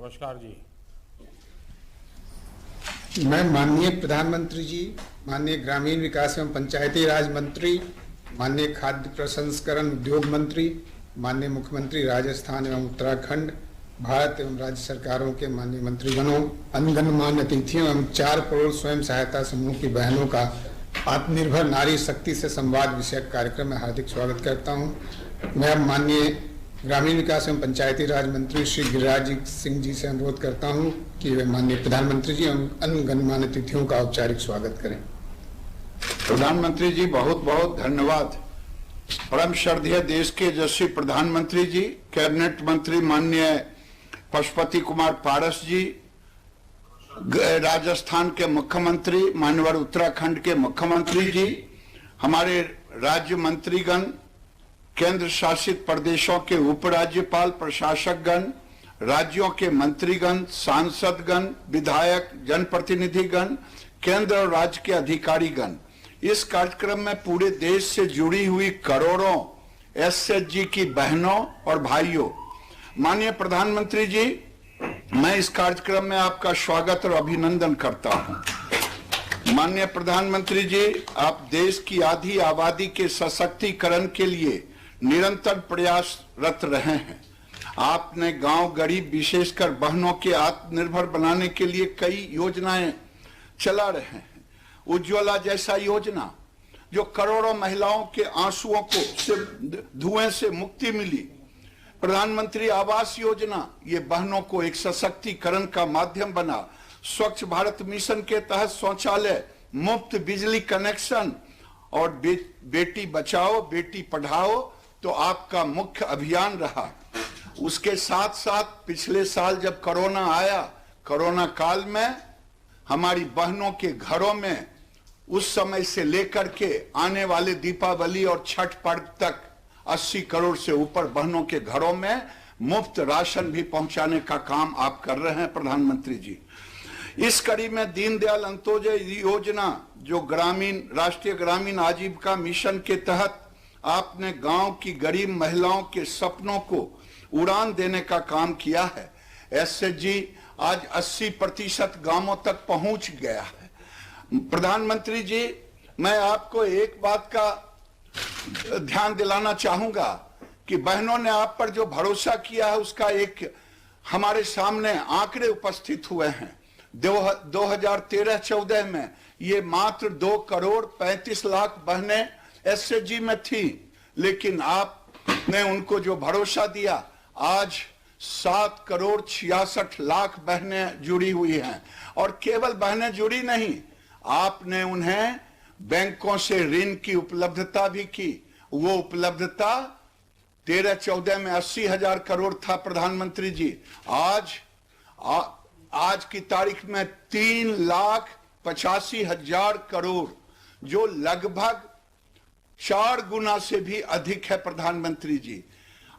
नमस्कार जी। मैं माननीय प्रधानमंत्री जी, माननीय ग्रामीण विकास एवं पंचायती राज मंत्री, माननीय खाद्य प्रसंस्करण उद्योग मंत्री, माननीय मुख्यमंत्री राजस्थान एवं उत्तराखंड, भारत एवं राज्य सरकारों के माननीय मंत्रीगणों, गणमान्य अतिथियों एवं 4 करोड़ स्वयं सहायता समूह की बहनों का आत्मनिर्भर नारी शक्ति से संवाद विषयक कार्यक्रम में हार्दिक स्वागत करता हूं। मैं अब माननीय ग्रामीण विकास एवं पंचायती राज मंत्री श्री गिरिराज सिंह जी से अनुरोध करता हूं कि वे माननीय प्रधानमंत्री जी एवं अन्य गणमान्य अतिथियों का औपचारिक स्वागत करें। प्रधानमंत्री जी बहुत बहुत धन्यवाद। परम श्रद्धेय देश के यशस्वी प्रधानमंत्री जी, कैबिनेट मंत्री माननीय पशुपति कुमार पारस जी, राजस्थान के मुख्यमंत्री, माननीय उत्तराखंड के मुख्यमंत्री जी, हमारे राज्य मंत्रीगण, केंद्र शासित प्रदेशों के उपराज्यपाल, प्रशासकगण, राज्यों के मंत्रीगण, सांसदगण, विधायक, जनप्रतिनिधिगण, केंद्र और राज्य के अधिकारीगण, इस कार्यक्रम में पूरे देश से जुड़ी हुई करोड़ों एसएचजी की बहनों और भाइयों, माननीय प्रधानमंत्री जी, मैं इस कार्यक्रम में आपका स्वागत और अभिनंदन करता हूं। माननीय प्रधानमंत्री जी, आप देश की आधी आबादी के सशक्तिकरण के लिए निरंतर प्रयासरत रहे हैं। आपने गांव, गरीब, विशेषकर बहनों के आत्मनिर्भर बनाने के लिए कई योजनाएं चला रहे हैं। उज्ज्वला जैसा योजना जो करोड़ों महिलाओं के आंसुओं को से धुएं से मुक्ति मिली। प्रधानमंत्री आवास योजना ये बहनों को एक सशक्तिकरण का माध्यम बना। स्वच्छ भारत मिशन के तहत शौचालय, मुफ्त बिजली कनेक्शन और बेटी बचाओ बेटी पढ़ाओ तो आपका मुख्य अभियान रहा। उसके साथ साथ पिछले साल जब कोरोना आया, कोरोना काल में हमारी बहनों के घरों में उस समय से लेकर के आने वाले दीपावली और छठ पर्व तक 80 करोड़ से ऊपर बहनों के घरों में मुफ्त राशन भी पहुंचाने का काम आप कर रहे हैं प्रधानमंत्री जी। इस कड़ी में दीनदयाल अंत्योदय योजना जो राष्ट्रीय ग्रामीण आजीविका मिशन के तहत आपने गांव की गरीब महिलाओं के सपनों को उड़ान देने का काम किया है। एसएचजी आज 80% गांवों तक पहुंच गया है। प्रधानमंत्री जी, मैं आपको एक बात का ध्यान दिलाना चाहूंगा कि बहनों ने आप पर जो भरोसा किया है उसका एक हमारे सामने आंकड़े उपस्थित हुए हैं। 2013-14 में ये मात्र 2 करोड़ 35 लाख बहनें एसएचजी में थी, लेकिन आपने उनको जो भरोसा दिया, आज 7 करोड़ 66 लाख बहनें जुड़ी हुई हैं। और केवल बहनें जुड़ी नहीं, आपने उन्हें बैंकों से ऋण की उपलब्धता भी की। वो उपलब्धता 13-14 में 80,000 करोड़ था प्रधानमंत्री जी। आज की तारीख में 3,85,000 करोड़, जो लगभग 4 गुना से भी अधिक है प्रधानमंत्री जी।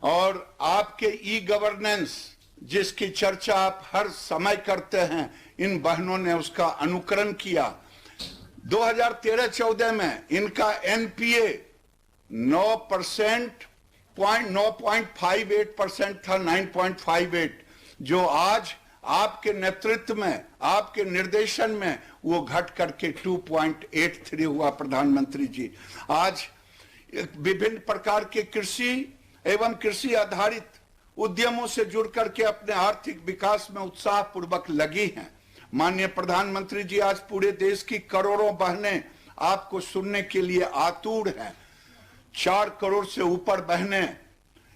और आपके ई गवर्नेंस जिसकी चर्चा आप हर समय करते हैं, इन बहनों ने उसका अनुकरण किया। 2013-14 में इनका एनपीए 9.58% था, 9.58, जो आज आपके नेतृत्व में, आपके निर्देशन में वो घट करके 2.83 हुआ प्रधानमंत्री जी। आज विभिन्न प्रकार के कृषि एवं कृषि आधारित उद्यमों से जुड़ करके अपने आर्थिक विकास में उत्साह पूर्वक लगी हैं। माननीय प्रधानमंत्री जी, आज पूरे देश की करोड़ों बहनें आपको सुनने के लिए आतुर हैं। 4 करोड़ से ऊपर बहनें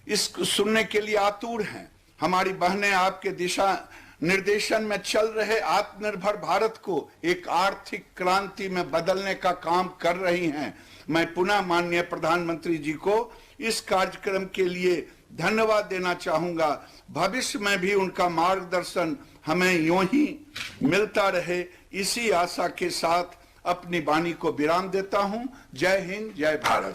इसको सुनने के लिए आतुर हैं। हमारी बहनें आपके दिशा निर्देशन में चल रहे आत्मनिर्भर भारत को एक आर्थिक क्रांति में बदलने का काम कर रही हैं। मैं पुनः माननीय प्रधानमंत्री जी को इस कार्यक्रम के लिए धन्यवाद देना चाहूंगा। भविष्य में भी उनका मार्गदर्शन हमें यूं ही मिलता रहे, इसी आशा के साथ अपनी वाणी को विराम देता हूं। जय हिंद, जय भारत।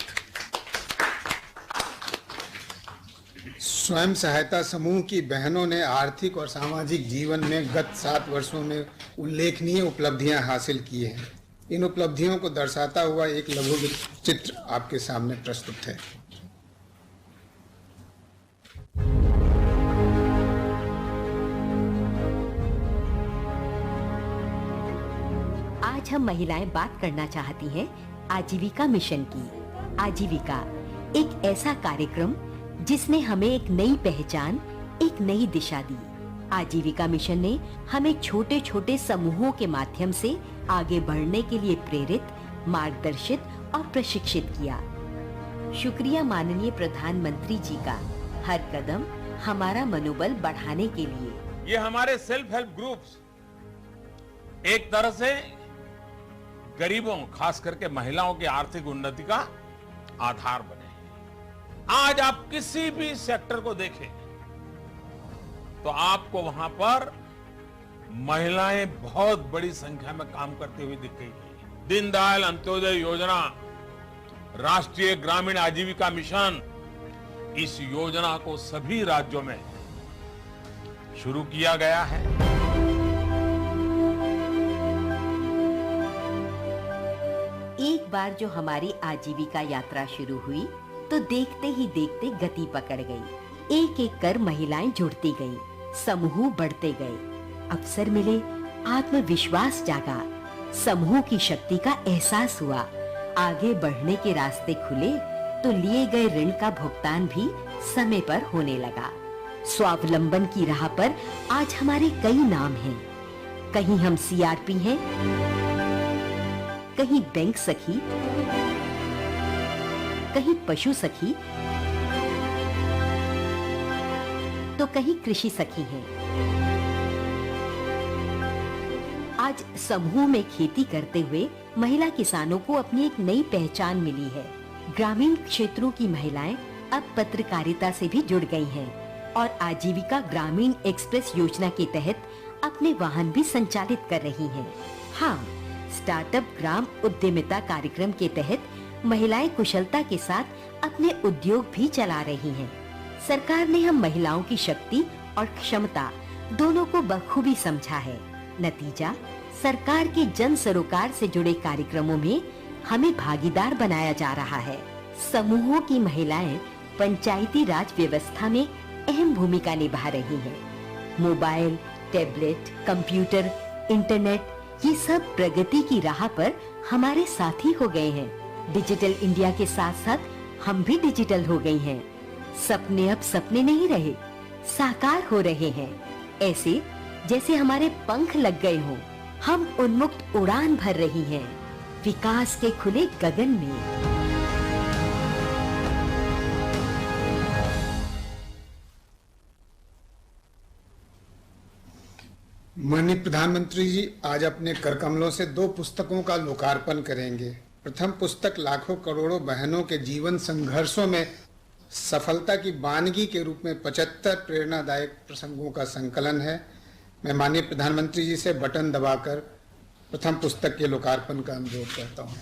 स्वयं सहायता समूह की बहनों ने आर्थिक और सामाजिक जीवन में गत 7 वर्षों में उल्लेखनीय उपलब्धियां हासिल की हैं। इन उपलब्धियों को दर्शाता हुआ एक लघु चित्र आपके सामने प्रस्तुत है। आज हम महिलाएं बात करना चाहती हैं आजीविका मिशन की। आजीविका एक ऐसा कार्यक्रम जिसने हमें एक नई पहचान, एक नई दिशा दी। आजीविका मिशन ने हमें छोटे छोटे समूहों के माध्यम से आगे बढ़ने के लिए प्रेरित, मार्गदर्शित और प्रशिक्षित किया। शुक्रिया माननीय प्रधानमंत्री जी का, हर कदम हमारा मनोबल बढ़ाने के लिए। ये हमारे सेल्फ हेल्प ग्रुप्स एक तरह से गरीबों, खास करके महिलाओं की आर्थिक उन्नति का आधार बने। आज आप किसी भी सेक्टर को देखें तो आपको वहां पर महिलाएं बहुत बड़ी संख्या में काम करते हुए दिखेगी। दीनदयाल अंत्योदय योजना, राष्ट्रीय ग्रामीण आजीविका मिशन, इस योजना को सभी राज्यों में शुरू किया गया है। एक बार जो हमारी आजीविका यात्रा शुरू हुई तो देखते ही देखते गति पकड़ गई। एक एक कर महिलाएं जुड़ती गईं, समूह बढ़ते गए, अवसर मिले, आत्मविश्वास जागा, समूह की शक्ति का एहसास हुआ, आगे बढ़ने के रास्ते खुले तो लिए गए ऋण का भुगतान भी समय पर होने लगा। स्वावलंबन की राह पर आज हमारे कई नाम हैं। कहीं हम सीआरपी हैं, कहीं बैंक सखी, कहीं पशु सखी, तो कहीं कृषि सखी हैं। आज समूह में खेती करते हुए महिला किसानों को अपनी एक नई पहचान मिली है। ग्रामीण क्षेत्रों की महिलाएं अब पत्रकारिता से भी जुड़ गई हैं और आजीविका ग्रामीण एक्सप्रेस योजना के तहत अपने वाहन भी संचालित कर रही हैं। हाँ, स्टार्टअप ग्राम उद्यमिता कार्यक्रम के तहत महिलाएं कुशलता के साथ अपने उद्योग भी चला रही हैं। सरकार ने हम महिलाओं की शक्ति और क्षमता दोनों को बखूबी समझा है। नतीजा, सरकार के जन सरोकार से जुड़े कार्यक्रमों में हमें भागीदार बनाया जा रहा है। समूहों की महिलाएं पंचायती राज व्यवस्था में अहम भूमिका निभा रही हैं। मोबाइल, टैबलेट, कंप्यूटर, इंटरनेट, ये सब प्रगति की राह पर हमारे साथी हो गए हैं। डिजिटल इंडिया के साथ साथ हम भी डिजिटल हो गई हैं। सपने अब सपने नहीं रहे, साकार हो रहे हैं। ऐसे जैसे हमारे पंख लग गए हों, हम उन्मुक्त उड़ान भर रही हैं, विकास के खुले गगन में। माननीय प्रधानमंत्री जी आज अपने करकमलों से 2 पुस्तकों का लोकार्पण करेंगे। प्रथम पुस्तक लाखों करोड़ों बहनों के जीवन संघर्षों में सफलता की वानगी के रूप में 75 प्रेरणादायक प्रसंगों का संकलन है। मैं माननीय प्रधानमंत्री जी से बटन दबाकर प्रथम पुस्तक के लोकार्पण का अनुरोध करता हूँ।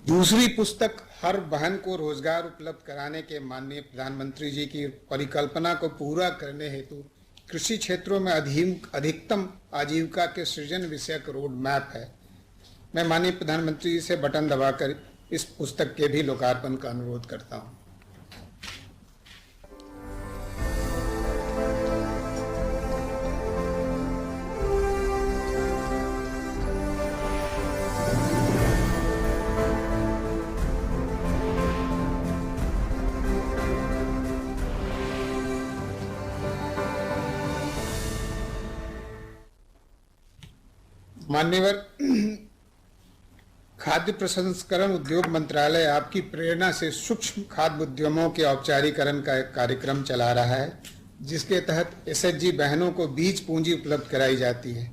दूसरी पुस्तक हर बहन को रोजगार उपलब्ध कराने के माननीय प्रधानमंत्री जी की परिकल्पना को पूरा करने हेतु कृषि क्षेत्रों में अधिकतम आजीविका के सृजन विषयक रोड मैप है। मैं माननीय प्रधानमंत्री जी से बटन दबाकर इस पुस्तक के भी लोकार्पण का अनुरोध करता हूं। मान्यवर, खाद्य प्रसंस्करण उद्योग मंत्रालय आपकी प्रेरणा से सूक्ष्म खाद्य उद्यमों के औपचारीकरण का एक कार्यक्रम चला रहा है, जिसके तहत एसएचजी बहनों को बीज पूंजी उपलब्ध कराई जाती है।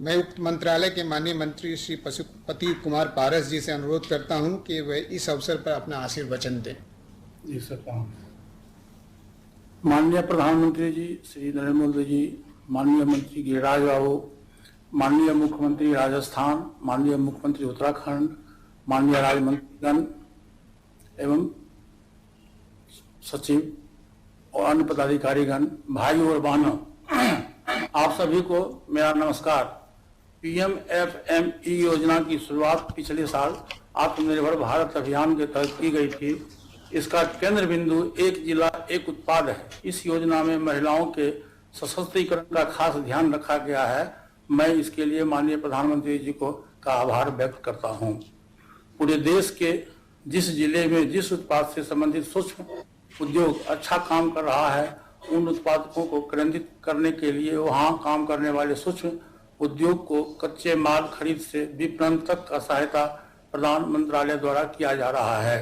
मैं उक्त मंत्रालय के माननीय मंत्री श्री पशुपति कुमार पारस जी से अनुरोध करता हूं कि वे इस अवसर पर अपना आशीर्वचन दें। जी सर। माननीय प्रधानमंत्री जी श्री नरेंद्र मोदी जी, माननीय मंत्री गिरिराज बाबू, माननीय मुख्यमंत्री राजस्थान, माननीय मुख्यमंत्री उत्तराखंड, माननीय राज्य मंत्रीगण एवं सचिव और अन्य पदाधिकारीगण, भाई और बहनों, आप सभी को मेरा नमस्कार। पीएमएफएमई योजना की शुरुआत पिछले साल आत्मनिर्भर भारत अभियान के तहत की गई थी। इसका केंद्र बिंदु एक जिला एक उत्पाद है। इस योजना में महिलाओं के सशक्तिकरण का खास ध्यान रखा गया है। मैं इसके लिए माननीय प्रधानमंत्री जी का आभार व्यक्त करता हूं। पूरे देश के जिस जिले में जिस उत्पाद से संबंधित सूक्ष्म उद्योग अच्छा काम कर रहा है, उन उत्पादकों को केंद्रित करने के लिए वहां काम करने वाले सूक्ष्म उद्योग को कच्चे माल खरीद से विपणन तक का सहायता प्रदान मंत्रालय द्वारा किया जा रहा है।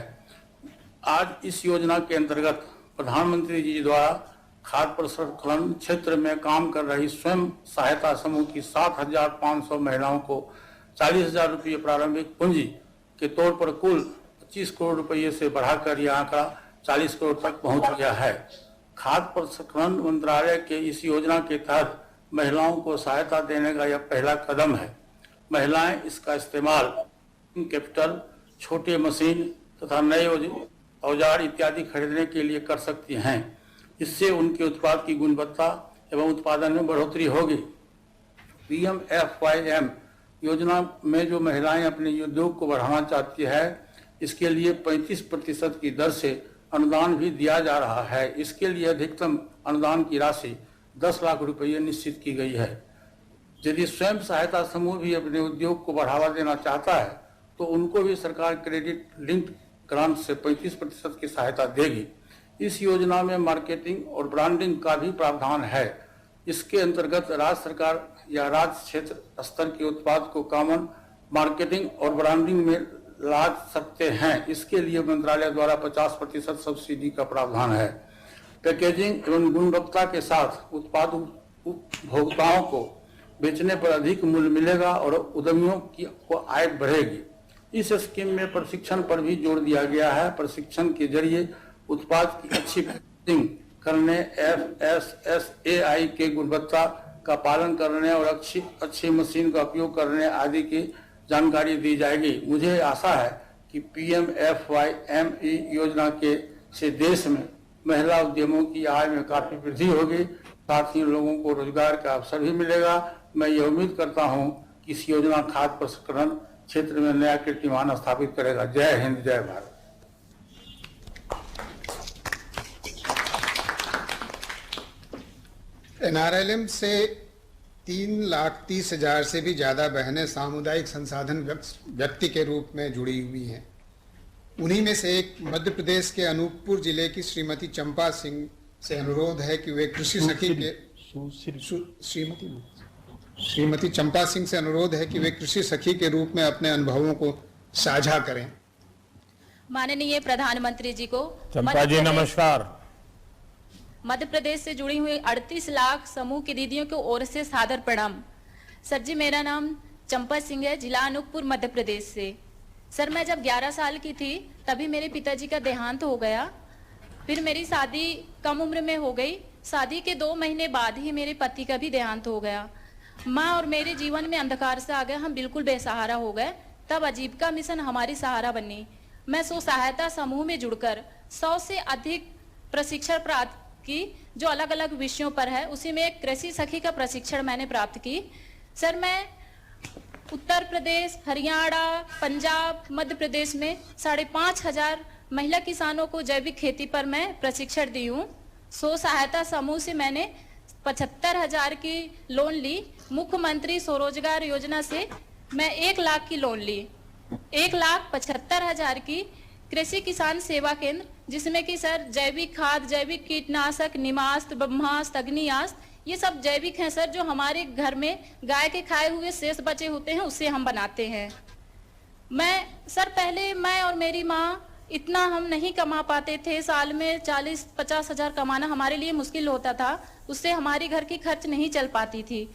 आज इस योजना के अंतर्गत प्रधानमंत्री जी द्वारा खाद्य प्रसंस्करण क्षेत्र में काम कर रही स्वयं सहायता समूह की 7,500 महिलाओं को 40,000 रुपये प्रारंभिक पूंजी के तौर पर कुल 25 करोड़ रुपये से बढ़ाकर यह आंकड़ा 40 करोड़ तक पहुंच गया है। खाद्य प्रसंस्करण मंत्रालय के इस योजना के तहत महिलाओं को सहायता देने का यह पहला कदम है। महिलाएं इसका इस्तेमाल कैपिटल, छोटे मशीन तथा नए औजार इत्यादि खरीदने के लिए कर सकती हैं। इससे उनके उत्पाद की गुणवत्ता एवं उत्पादन में बढ़ोतरी होगी। पीएमएफवाईएम योजना में जो महिलाएं अपने उद्योग को बढ़ाना चाहती है, इसके लिए 35% की दर से अनुदान भी दिया जा रहा है। इसके लिए अधिकतम अनुदान की राशि 10 लाख रुपये निश्चित की गई है। यदि स्वयं सहायता समूह भी अपने उद्योग को बढ़ावा देना चाहता है तो उनको भी सरकार क्रेडिट लिंक्ड ग्रांट से 35% की सहायता देगी। इस योजना में मार्केटिंग और ब्रांडिंग का भी प्रावधान है। इसके अंतर्गत राज्य सरकार या राज्य क्षेत्र स्तर के उत्पाद को कॉमन मार्केटिंग और ब्रांडिंग में ला सकते हैं। इसके लिए मंत्रालय द्वारा 50% सब्सिडी का प्रावधान है। पैकेजिंग एवं गुणवत्ता के साथ उत्पाद उपभोक्ताओं को बेचने पर अधिक मूल्य मिलेगा और उद्यमियों की आय बढ़ेगी। इस स्कीम में प्रशिक्षण पर भी जोर दिया गया है। प्रशिक्षण के जरिए उत्पाद की अच्छी पैकेजिंग करने, FSSAI के गुणवत्ता का पालन करने और अच्छी मशीन का उपयोग करने आदि की जानकारी दी जाएगी। मुझे आशा है कि पीएमएफवाईएमई योजना से देश में महिला उद्यमों की आय में काफी वृद्धि होगी, साथ ही लोगों को रोजगार का अवसर भी मिलेगा। मैं ये उम्मीद करता हूँ कि इस योजना खाद्य प्रसंस्करण क्षेत्र में नया कीर्तिमान स्थापित करेगा। जय हिंद, जय भारत। NRLM से 3,30,000 से भी ज्यादा बहनें सामुदायिक संसाधन व्यक्ति के रूप में जुड़ी हुई हैं। उन्हीं में से एक मध्य प्रदेश के अनूपपुर जिले की श्रीमती चंपा सिंह से अनुरोध है कि वे कृषि सखी के श्रीमती चंपा सिंह से अनुरोध है कि वे कृषि सखी के रूप में अपने अनुभवों को साझा करें। माननीय प्रधानमंत्री जी को चंपा जी नमस्कार। मध्य प्रदेश से जुड़ी हुई 38 लाख समूह की दीदियों की ओर से सादर प्रणाम। सर जी, मेरा नाम चंपा सिंह है, जिला अनूपपुर मध्य प्रदेश से। सर, मैं जब 11 साल की थी तभी मेरे पिताजी का देहांत हो गया। फिर मेरी शादी कम उम्र में हो गई। शादी के 2 महीने बाद ही मेरे पति का भी देहांत हो गया। माँ और मेरे जीवन में अंधकार से आ गए, हम बिल्कुल बेसहारा हो गए। तब आजीविका मिशन हमारी सहारा बनी। मैं स्व सहायता समूह में जुड़कर 100 से अधिक प्रशिक्षण प्राप्त की, जो अलग अलग विषयों पर है। उसी में एक कृषि सखी का प्रशिक्षण मैंने प्राप्त की। सर, मैं उत्तर प्रदेश, हरियाणा, पंजाब, मध्य प्रदेश में 5,500 महिला किसानों को जैविक खेती पर मैं प्रशिक्षण दी हूँ। स्व सहायता समूह से मैंने 75,000 की लोन ली। मुख्यमंत्री स्वरोजगार योजना से मैं 1 लाख की लोन ली। 1,75,000 की कृषि किसान सेवा केंद्र, जिसमें कि सर जैविक खाद, जैविक कीटनाशक, निमास्त, ब्रह्मास्त्र, अग्नियास्त्र, ये सब जैविक हैं सर, जो हमारे घर में गाय के खाए हुए शेष बचे होते हैं उससे हम बनाते हैं। पहले मैं और मेरी माँ इतना हम नहीं कमा पाते थे। साल में 40-50 हजार कमाना हमारे लिए मुश्किल होता था। उससे हमारी घर की खर्च नहीं चल पाती थी।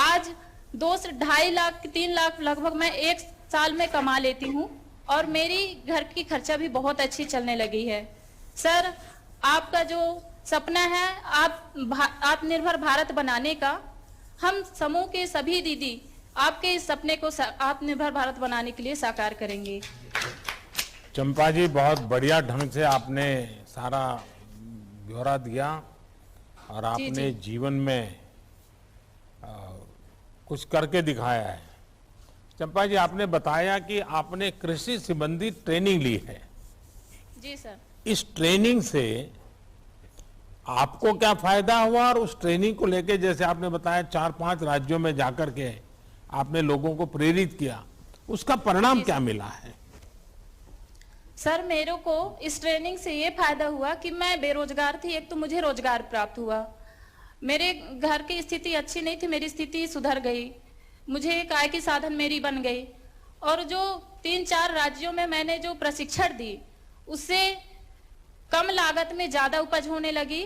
आज 2 से 2.5 लाख, 3 लाख लगभग मैं एक साल में कमा लेती हूँ और मेरी घर की खर्चा भी बहुत अच्छी चलने लगी है। सर, आपका जो सपना है आत्मनिर्भर भारत बनाने का, हम समूह के सभी दीदी आपके इस सपने को आत्मनिर्भर भारत बनाने के लिए साकार करेंगे। चंपा जी, बहुत बढ़िया ढंग से आपने सारा ब्यौरा दिया और आपने जीवन में कुछ करके दिखाया है। चंपा जी, आपने बताया कि आपने कृषि संबंधी ट्रेनिंग ली है। जी सर। इस ट्रेनिंग से आपको क्या फायदा हुआ और उस ट्रेनिंग को लेके जैसे आपने बताया 4-5 राज्यों में जाकर के आपने लोगों को प्रेरित किया, उसका परिणाम क्या मिला है? सर, मेरे को इस ट्रेनिंग से ये फायदा हुआ कि मैं बेरोजगार थी, एक तो मुझे रोजगार प्राप्त हुआ। मेरे घर की स्थिति अच्छी नहीं थी, मेरी स्थिति सुधर गई, मुझे एक आय की साधन मेरी बन गई। और जो 3-4 राज्यों में मैंने जो प्रशिक्षण दी, उससे कम लागत में ज्यादा उपज होने लगी।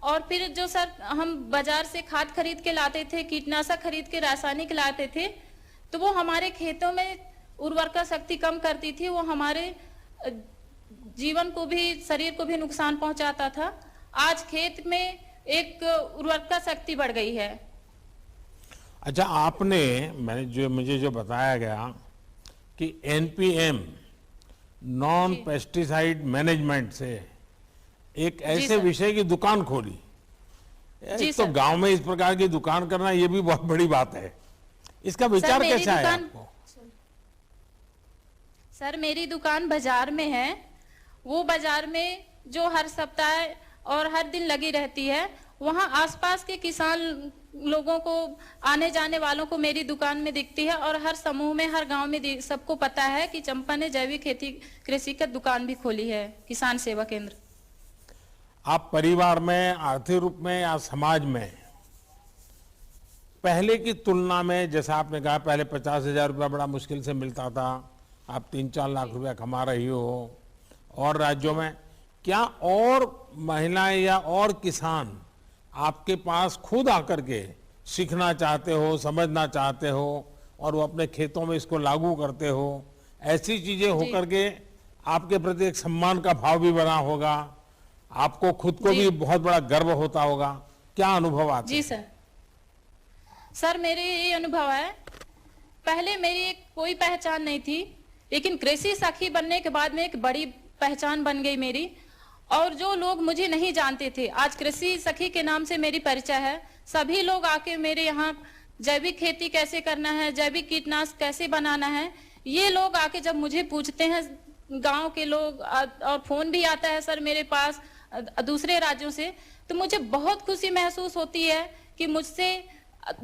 और फिर जो सर हम बाजार से खाद खरीद के लाते थे, कीटनाशक खरीद के रासायनिक लाते थे, तो वो हमारे खेतों में उर्वरता शक्ति कम करती थी, वो हमारे जीवन को भी, शरीर को भी नुकसान पहुंचाता था। आज खेत में एक उर्वरता शक्ति बढ़ गई है। अच्छा, मुझे जो बताया गया कि एनपीएम नॉन पेस्टिसाइड मैनेजमेंट से एक ऐसे विषय की दुकान खोली। एक तो गांव में इस प्रकार की दुकान करना ये भी बहुत बड़ी बात है। इसका विचार कैसे आया आपको? सर, मेरी दुकान बाजार में है। वो बाजार में जो हर सप्ताह और हर दिन लगी रहती है, वहाँ आसपास के किसान लोगों को, आने जाने वालों को मेरी दुकान में दिखती है। और हर समूह में, हर गांव में सबको पता है कि चंपा ने जैविक खेती कृषि की दुकान भी खोली है, किसान सेवा केंद्र। आप परिवार में, आर्थिक रूप में या समाज में पहले की तुलना में, जैसा आपने कहा पहले 50,000 रुपया बड़ा मुश्किल से मिलता था, आप 3-4 लाख रुपया कमा रही हो, और राज्यों में क्या और महिलाएं या और किसान आपके पास खुद आकर के सीखना चाहते हो, समझना चाहते हो और वो अपने खेतों में इसको लागू करते हो? ऐसी चीजें होकर के आपके प्रति एक सम्मान का भाव भी बना होगा, आपको खुद को भी बहुत बड़ा गर्व होता होगा। क्या अनुभव आते हैं? जी सर, मेरे ये अनुभव है, पहले मेरी कोई पहचान नहीं थी, लेकिन कृषि सखी बनने के बाद में एक बड़ी पहचान बन गई मेरी। और जो लोग मुझे नहीं जानते थे, आज कृषि सखी के नाम से मेरी परिचय है। सभी लोग आके मेरे यहाँ जैविक खेती कैसे करना है, जैविक कीटनाशक कैसे बनाना है, ये लोग आके जब मुझे पूछते हैं, गांव के लोग, और फोन भी आता है सर मेरे पास दूसरे राज्यों से, तो मुझे बहुत खुशी महसूस होती है कि मुझसे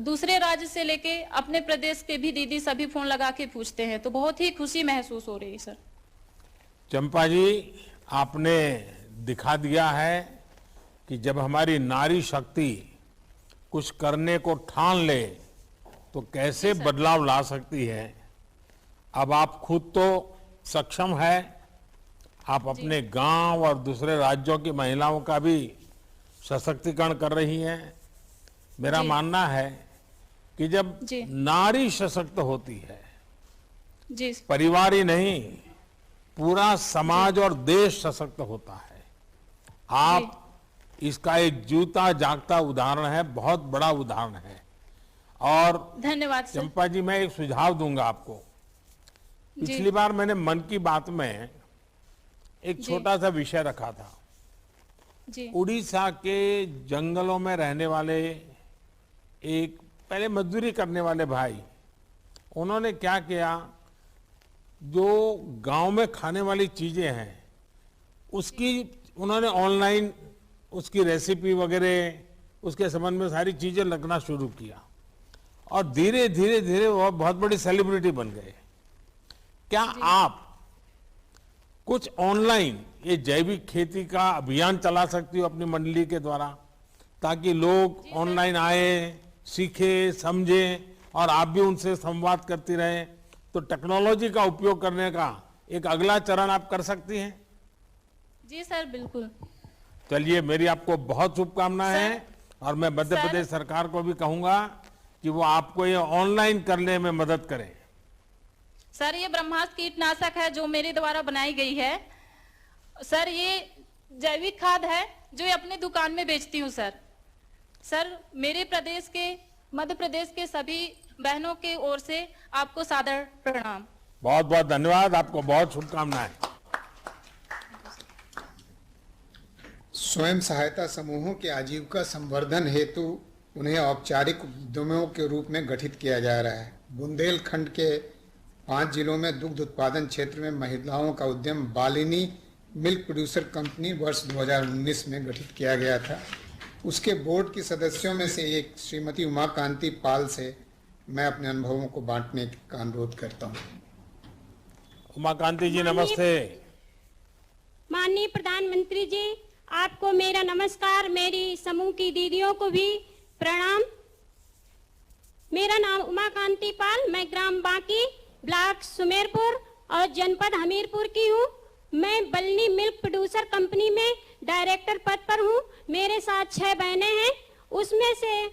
दूसरे राज्य से लेके अपने प्रदेश के भी दीदी सभी फोन लगा के पूछते हैं, तो बहुत ही खुशी महसूस हो रही है सर। चंपा जी, आपने दिखा दिया है कि जब हमारी नारी शक्ति कुछ करने को ठान ले तो कैसे बदलाव ला सकती है। अब आप खुद तो सक्षम है, आप अपने गांव और दूसरे राज्यों की महिलाओं का भी सशक्तिकरण कर रही हैं। मेरा मानना है कि जब नारी सशक्त होती है, परिवार ही नहीं, पूरा समाज और देश सशक्त होता है। आप इसका एक जीता जागता उदाहरण है, बहुत बड़ा उदाहरण है। और धन्यवाद सर। चंपा जी, मैं एक सुझाव दूंगा आपको। पिछली बार मैंने मन की बात में एक छोटा सा विषय रखा था। उड़ीसा के जंगलों में रहने वाले एक पहले मजदूरी करने वाले भाई, उन्होंने क्या किया, जो गांव में खाने वाली चीजें हैं उसकी उन्होंने ऑनलाइन उसकी रेसिपी वगैरह उसके संबंध में सारी चीजें लगना शुरू किया और धीरे धीरे धीरे वो बहुत बड़ी सेलिब्रिटी बन गए। क्या आप कुछ ऑनलाइन ये जैविक खेती का अभियान चला सकती हो अपनी मंडली के द्वारा, ताकि लोग ऑनलाइन आए, सीखे, समझे और आप भी उनसे संवाद करती रहे? तो टेक्नोलॉजी का उपयोग करने का एक अगला चरण आप कर सकती हैं। जी सर, बिल्कुल। चलिए, मेरी आपको बहुत शुभकामनाएं हैं और मैं मध्य प्रदेश सरकार को भी कहूंगा कि वो आपको ये ऑनलाइन करने में मदद करें। सर, ये ब्रह्मास्त्र कीटनाशक है जो मेरे द्वारा बनाई गई है। सर, ये जैविक खाद है जो ये अपनी दुकान में बेचती हूँ सर। सर, मेरे प्रदेश के, मध्य प्रदेश के सभी बहनों के ओर से आपको सादर प्रणाम। बहुत बहुत धन्यवाद, आपको बहुत शुभकामनाएं। स्वयं सहायता समूहों के आजीविका संवर्धन हेतु उन्हें औपचारिक उद्यमों के रूप में गठित किया जा रहा है। बुंदेलखंड के 5 जिलों में दुग्ध उत्पादन क्षेत्र में महिलाओं का उद्यम बालिनी मिल्क प्रोड्यूसर कंपनी वर्ष 2019 में गठित किया गया था। उसके बोर्ड की सदस्यों में से एक श्रीमती उमा कांति पाल से मैं अपने अनुभवों को बांटने का अनुरोध करता हूँ। उमा कांति जी नमस्ते। माननीय प्रधानमंत्री जी, आपको मेरा नमस्कार, मेरी समूह की दीदियों को भी प्रणाम। मेरा नाम उमा कांति पाल, मैं ग्राम बांकी, ब्लॉक सुमेरपुर और जनपद हमीरपुर की हूँ। मैं बलनी मिल्क प्रोड्यूसर कंपनी में डायरेक्टर पद पर हूँ। मेरे साथ 6 बहनें हैं, उसमें से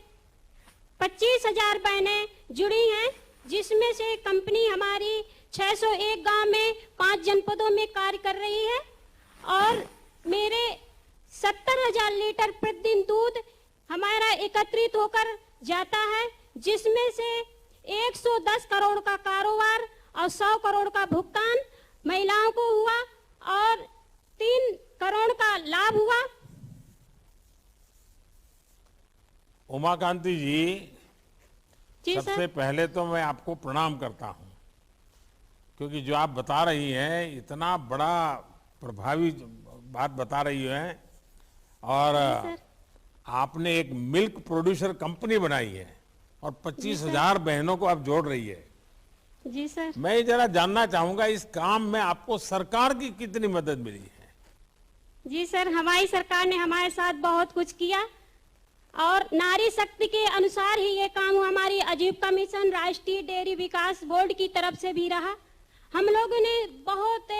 25,000 बहनें जुड़ी हैं, जिसमें से कंपनी हमारी 601 गांव में 5 जनपदों में कार्य कर रही है और मेरे 70,000 लीटर प्रतिदिन दूध हमारा एकत्रित होकर जाता है, जिसमें से 110 करोड़ का कारोबार और 100 करोड़ का भुगतान महिलाओं को हुआ और 3 करोड़ का लाभ हुआ। उमा कांति जी, सबसे सर। पहले तो मैं आपको प्रणाम करता हूं, क्योंकि जो आप बता रही हैं इतना बड़ा प्रभावी बात बता रही हैं और आपने एक मिल्क प्रोड्यूसर कंपनी बनाई है और 25,000 बहनों को आप जोड़ रही है। जी सर। मैं जरा जानना चाहूंगा इस काम में आपको सरकार की कितनी मदद मिली है? जी सर, हमारी सरकार ने हमारे साथ बहुत कुछ किया और नारी शक्ति के अनुसार ही ये काम हमारी आजीविका मिशन राष्ट्रीय डेयरी विकास बोर्ड की तरफ से भी रहा। हम लोगों ने बहुत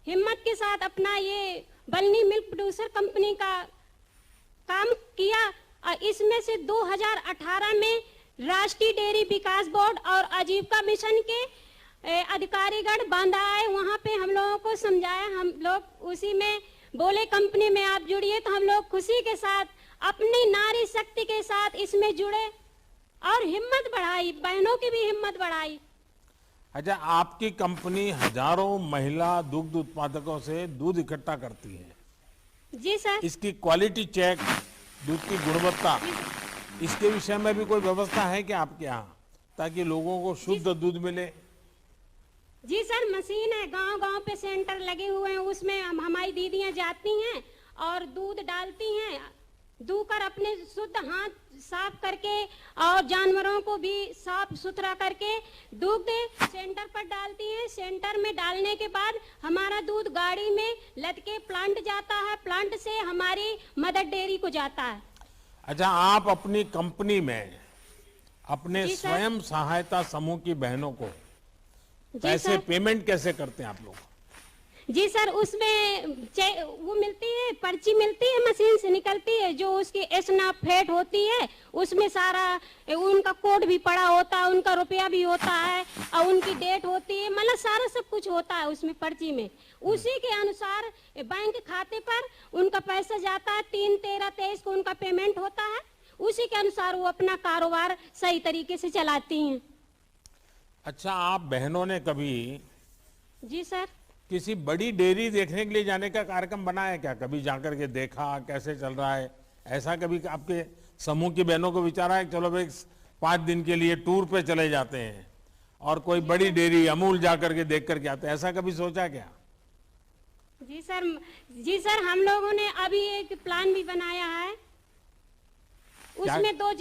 हिम्मत के साथ अपना ये बलनी मिल्क प्रोड्यूसर कंपनी का काम किया और इसमें से 2018 में राष्ट्रीय डेयरी विकास बोर्ड और आजीविका मिशन के अधिकारीगण बांधा आए, वहाँ पे हम लोगों को समझाया। हम लोग उसी में बोले कंपनी में आप जुड़िए, तो हम लोग खुशी के साथ अपनी नारी शक्ति के साथ इसमें जुड़े और हिम्मत बढ़ाई, बहनों की भी हिम्मत बढ़ाई। अच्छा, आपकी कंपनी हजारों महिला दुग्ध उत्पादकों से दूध इकट्ठा करती है। जी सर। इसकी क्वालिटी चेक, दूध की गुणवत्ता, इसके विषय में भी कोई व्यवस्था है क्या आपके यहाँ, ताकि लोगों को शुद्ध दूध मिले? जी सर, मशीन है, गांव-गांव पे सेंटर लगे हुए हैं, उसमें हमारी दीदियां जाती हैं और दूध डालती हैं, दूकर अपने शुद्ध हाथ साफ करके और जानवरों को भी साफ सुथरा करके दूध सेंटर पर डालती हैं। सेंटर में डालने के बाद हमारा दूध गाड़ी में लद के प्लांट जाता है, प्लांट से हमारी मदर डेयरी को जाता है। अच्छा, आप अपनी कंपनी में अपने जी सर। स्वयं सहायता समूह की बहनों को जी पैसे सर। पेमेंट कैसे करते हैं आप लोग? जी सर, उसमें वो मिलती है, पर्ची मिलती है, मशीन से निकलती है, जो उसकी एसनाफेट होती है, उसमें सारा उनका कोड भी पड़ा होता है, उनका रुपया भी होता है और उनकी डेट होती है, मतलब सारा सब कुछ होता है उसमें पर्ची में। उसी के अनुसार बैंक खाते पर उनका पैसा जाता है, 3, 13, 23 को उनका पेमेंट होता है। उसी के अनुसार वो अपना कारोबार सही तरीके से चलाती हैं। अच्छा, आप बहनों ने कभी जी सर। किसी बड़ी डेयरी देखने के लिए जाने का कार्यक्रम बनाया है क्या? कभी जाकर के देखा कैसे चल रहा है, ऐसा कभी आपके समूह की बहनों को विचारा है चलो भाई 5 दिन के लिए टूर पे चले जाते हैं और कोई बड़ी डेयरी अमूल जाकर के देख करके आते हैं, ऐसा कभी सोचा क्या? जी सर, हम लोगों ने अभी एक प्लान भी बनाया है, उसमें 2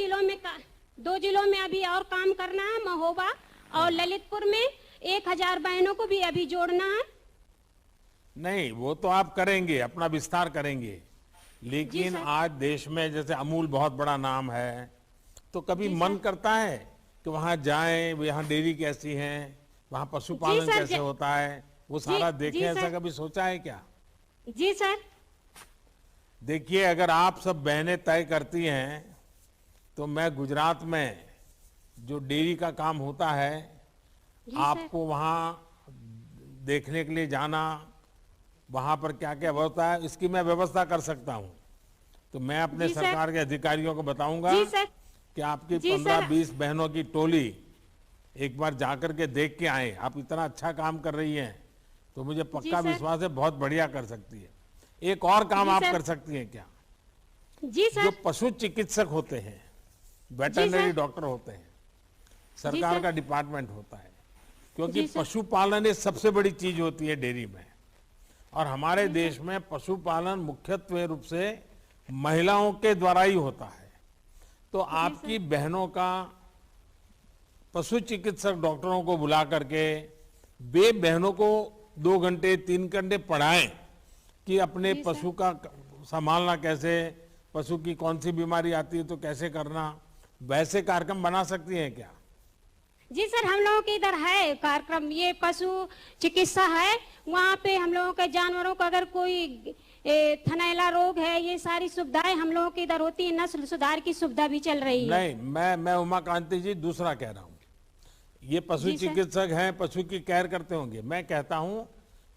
जिलों में अभी और काम करना है, महोबा और ललितपुर में 1000 बहनों को भी अभी जोड़ना है। नहीं, वो तो आप करेंगे, अपना विस्तार करेंगे, लेकिन सर। आज देश में जैसे अमूल बहुत बड़ा नाम है, तो कभी मन करता है कि वहां जाएं, वहां डेयरी कैसी है, वहां पशुपालन सर, कैसे होता है, वो सारा जी देखें, सर। ऐसा कभी सोचा है क्या? जी सर। देखिए, अगर आप सब बहनें तय करती हैं तो मैं गुजरात में जो डेयरी का काम होता है, आपको वहां देखने के लिए जाना, वहां पर क्या क्या होता है, इसकी मैं व्यवस्था कर सकता हूं। तो मैं अपने जी सर। सरकार के अधिकारियों को बताऊंगा जी सर। कि आपकी जी सर। 15-20 बहनों की टोली एक बार जाकर के देख के आए। आप इतना अच्छा काम कर रही हैं तो मुझे पक्का सर। विश्वास है बहुत बढ़िया कर सकती है। एक और काम जी आप सर। कर सकती हैं क्या? जी जो सर। पशु चिकित्सक होते हैं, वेटरनरी सर। डॉक्टर होते हैं, सरकार सर। का डिपार्टमेंट होता है, क्योंकि जी सर। पशुपालन एक सबसे बड़ी चीज होती है डेयरी में। और हमारे देश में पशुपालन मुख्यत्वे रूप से महिलाओं के द्वारा ही होता है। तो आपकी बहनों का पशु चिकित्सक डॉक्टरों को बुला करके वे बहनों को 2 घंटे 3 घंटे पढ़ाएं कि अपने पशु का संभालना कैसे, पशु की कौन सी बीमारी आती है तो कैसे करना, वैसे कार्यक्रम बना सकती हैं क्या? जी सर, हम लोगों के इधर है कार्यक्रम, ये पशु चिकित्सा है। वहाँ पे हम लोगों के जानवरों को अगर कोई थनैला रोग है, ये सारी सुविधाएं हम लोगों के इधर होती है। नस्ल सुधार की सुविधा भी चल रही है। नहीं, मैं उमाकांति जी दूसरा कह रहा हूँ। ये पशु जी सर। चिकित्सक हैं, पशु की केयर करते होंगे। मैं कहता हूँ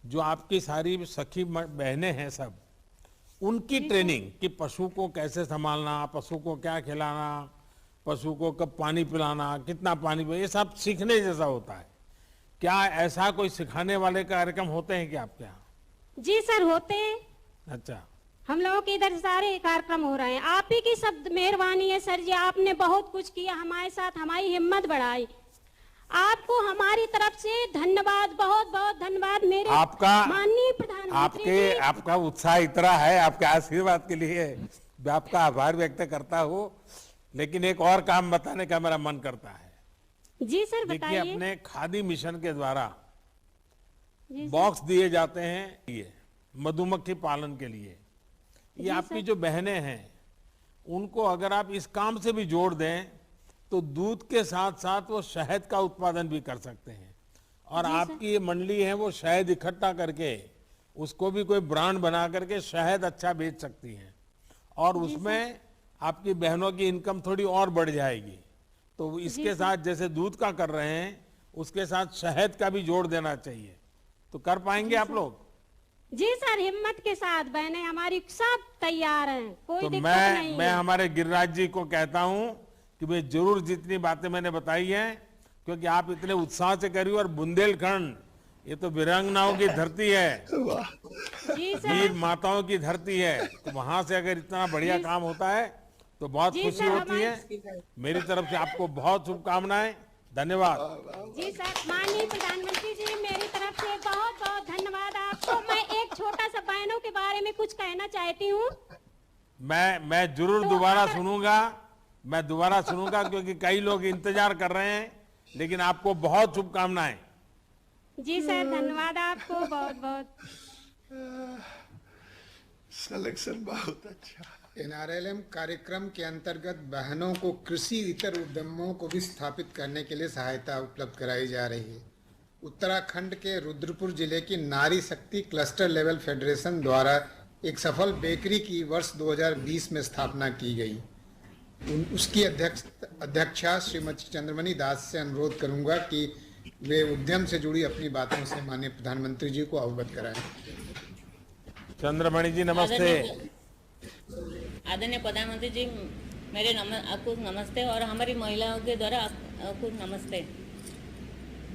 जो आपकी सारी सखी बहनें हैं सब, उनकी ट्रेनिंग कि पशु को कैसे संभालना, पशु को क्या खिलाना, पशु को कब पानी पिलाना, कितना पानी, ये सब सीखने जैसा होता है। क्या ऐसा कोई सिखाने वाले कार्यक्रम होते हैं क्या आपके यहाँ? जी सर, होते हैं। अच्छा, हम लोगों के इधर सारे कार्यक्रम हो रहे हैं। आप ही की सब मेहरबानी है सर जी, आपने बहुत कुछ किया हमारे साथ, हमारी हिम्मत बढ़ाई। आपको हमारी तरफ से धन्यवाद, बहुत बहुत धन्यवाद मेरे आपका माननीय प्रधानमंत्री जी। आपका उत्साह इतना है, आपके आशीर्वाद के लिए मैं आपका आभार व्यक्त करता हूँ। लेकिन एक और काम बताने का मेरा मन करता है। जी सर, देखिए, बताइए। अपने खादी मिशन के द्वारा जी सर। बॉक्स दिए जाते हैं ये मधुमक्खी पालन के लिए। ये जी आपकी सर। जो बहनें हैं उनको अगर आप इस काम से भी जोड़ दें तो दूध के साथ साथ वो शहद का उत्पादन भी कर सकते हैं। और आपकी ये मंडली है वो शहद इकट्ठा करके उसको भी कोई ब्रांड बना करके शहद अच्छा बेच सकती हैं, और उसमें आपकी बहनों की इनकम थोड़ी और बढ़ जाएगी। तो इसके साथ जैसे दूध का कर रहे हैं उसके साथ शहद का भी जोड़ देना चाहिए। तो कर पाएंगे आप लोग? जी सर, हिम्मत के साथ बहनें हमारी सब तैयार हैं, कोई तो दिक्कत नहीं मैं है। हमारे गिरिराज जी को कहता हूं कि वे जरूर जितनी बातें मैंने बताई हैं, क्योंकि आप इतने उत्साह से करी, और बुंदेलखंड ये तो वीरांगनाओं की धरती है, जी सर। वीर माताओं की धरती है। तो वहां से अगर इतना बढ़िया काम होता है तो बहुत जी खुशी सर, होती है। मेरी तरफ से आपको बहुत शुभकामनाएं, धन्यवाद। जी सर, माननीय प्रधानमंत्री जी, मेरी तरफ से बहुत बहुत धन्यवाद आपको। मैं एक छोटा सा बहनों के बारे में कुछ कहना चाहती हूँ। मैं जरूर दोबारा सुनूंगा, क्योंकि कई लोग इंतजार कर रहे हैं। लेकिन आपको बहुत शुभकामनाएं। जी सर, धन्यवाद आपको बहुत बहुत। सिलेक्शन बहुत अच्छा। एनआरएलएम कार्यक्रम के अंतर्गत बहनों को कृषि इतर उद्यमों को भी स्थापित करने के लिए सहायता उपलब्ध कराई जा रही है। उत्तराखंड के रुद्रपुर जिले की नारी शक्ति क्लस्टर लेवल फेडरेशन द्वारा एक सफल बेकरी की वर्ष 2020 में स्थापना की गई। उसकी अध्यक्षा श्रीमती चंद्रमणि दास से अनुरोध करूंगा कि वे उद्यम से जुड़ी अपनी बातों से माननीय प्रधानमंत्री जी को अवगत कराएं। चंद्रमणि जी नमस्ते। आदरणीय प्रधानमंत्री जी, आपको नमस्ते, और हमारी महिलाओं के द्वारा आपको नमस्ते।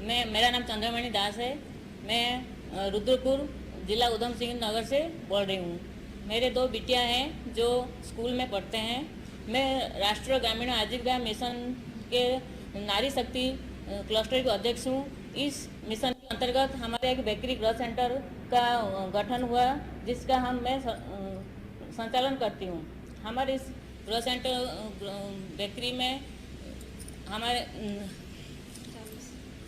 मेरा नाम चंद्रमणि दास है। मैं रुद्रपुर जिला उधम सिंह नगर से बोल रही हूँ। मेरे 2 बिटियाँ हैं जो स्कूल में पढ़ते हैं। मैं राष्ट्रीय ग्रामीण आजीविका मिशन के नारी शक्ति क्लस्टर की अध्यक्ष हूँ। इस मिशन के अंतर्गत हमारे एक बेकरी ग्रोथ सेंटर का गठन हुआ, जिसका मैं संचालन करती हूँ। हमारे इस ग्रोथ सेंटर बेकरी में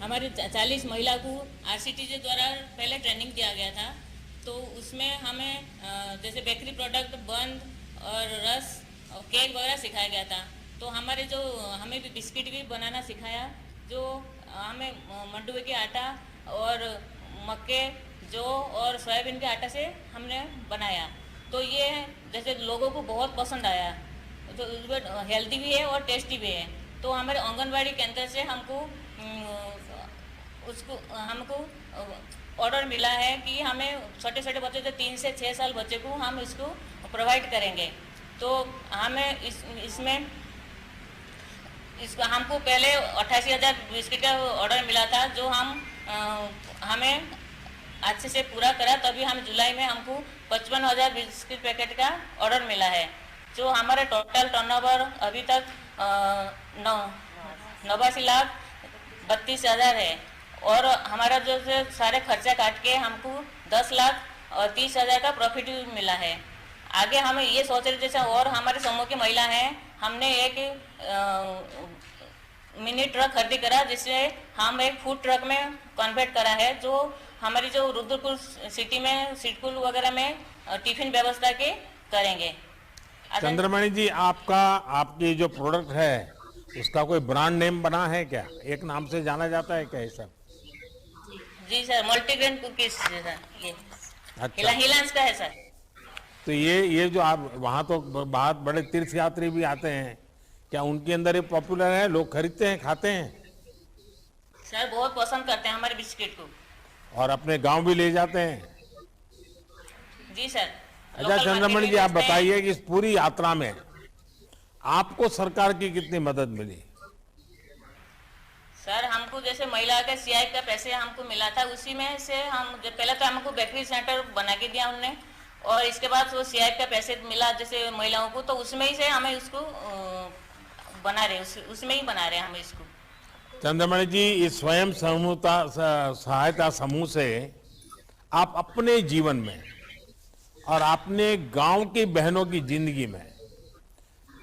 हमारे 40 महिला को आरसीटीजे द्वारा पहले ट्रेनिंग दिया गया था। तो उसमें हमें जैसे बेकरी प्रोडक्ट, बंद और रस और केक वगैरह सिखाया गया था। तो हमें भी बिस्किट भी बनाना सिखाया, जो हमें मंडुवे के आटा और मक्के जो और सोयाबीन के आटा से हमने बनाया। तो ये जैसे लोगों को बहुत पसंद आया, तो हेल्दी भी है और टेस्टी भी है। तो हमारे आंगनबाड़ी केंद्र से हमको ऑर्डर मिला है कि हमें छोटे छोटे बच्चे जो 3 से 6 साल बच्चे को हम इसको प्रोवाइड करेंगे। तो हमें इसमें हमको पहले 88,000 बिस्किट का ऑर्डर मिला था, जो हमें अच्छे से पूरा करा, तभी हम जुलाई में हमको 55,000 बिस्किट पैकेट का ऑर्डर मिला है। जो हमारे टोटल टर्नओवर अभी तक 89,32,000 है, और हमारा जो सारे खर्चा काट के हमको 10,30,000 का प्रॉफिट मिला है। आगे हम ये सोच रहे जैसे और हमारे समूह की महिला हैं, हमने एक मिनी ट्रक खरीदी करा, जिससे हम एक फूड ट्रक में कन्वर्ट करा है, जो हमारी जो रुद्रपुर सिटी में सिटकुल वगैरह में टिफिन व्यवस्था के करेंगे। चंद्रमणि जी, आपकी जो प्रोडक्ट है उसका कोई ब्रांड नेम बना है क्या? एक नाम से जाना जाता है क्या ये सब? जी सर, मल्टीग्रेन कुकीज सर, ये अच्छा, हिलांस का है सर। तो ये जो आप वहाँ तो बहुत बड़े तीर्थ यात्री भी आते हैं, क्या उनके अंदर ये पॉपुलर है, लोग खरीदते हैं, खाते हैं? सर बहुत पसंद करते हैं हमारे बिस्किट को, और अपने गांव भी ले जाते हैं? जी सर। अच्छा चंद्रमणि जी, आप बताइए कि इस पूरी यात्रा में आपको सरकार की कितनी मदद मिली? सर हमको जैसे महिला का सीआई का पैसे हमको मिला था, उसी में से हम पहले तो हमको बेकरी सेंटर बना के दिया उन्होंने, और इसके बाद वो सीआई का पैसे मिला जैसे महिलाओं को, तो उसमें ही से हमें उसको बना रहे, उसमें ही बना रहे हम इसको। चंद्रमणि जी, इस स्वयं सहायता समूह से आप अपने जीवन में और अपने गांव की बहनों की जिंदगी में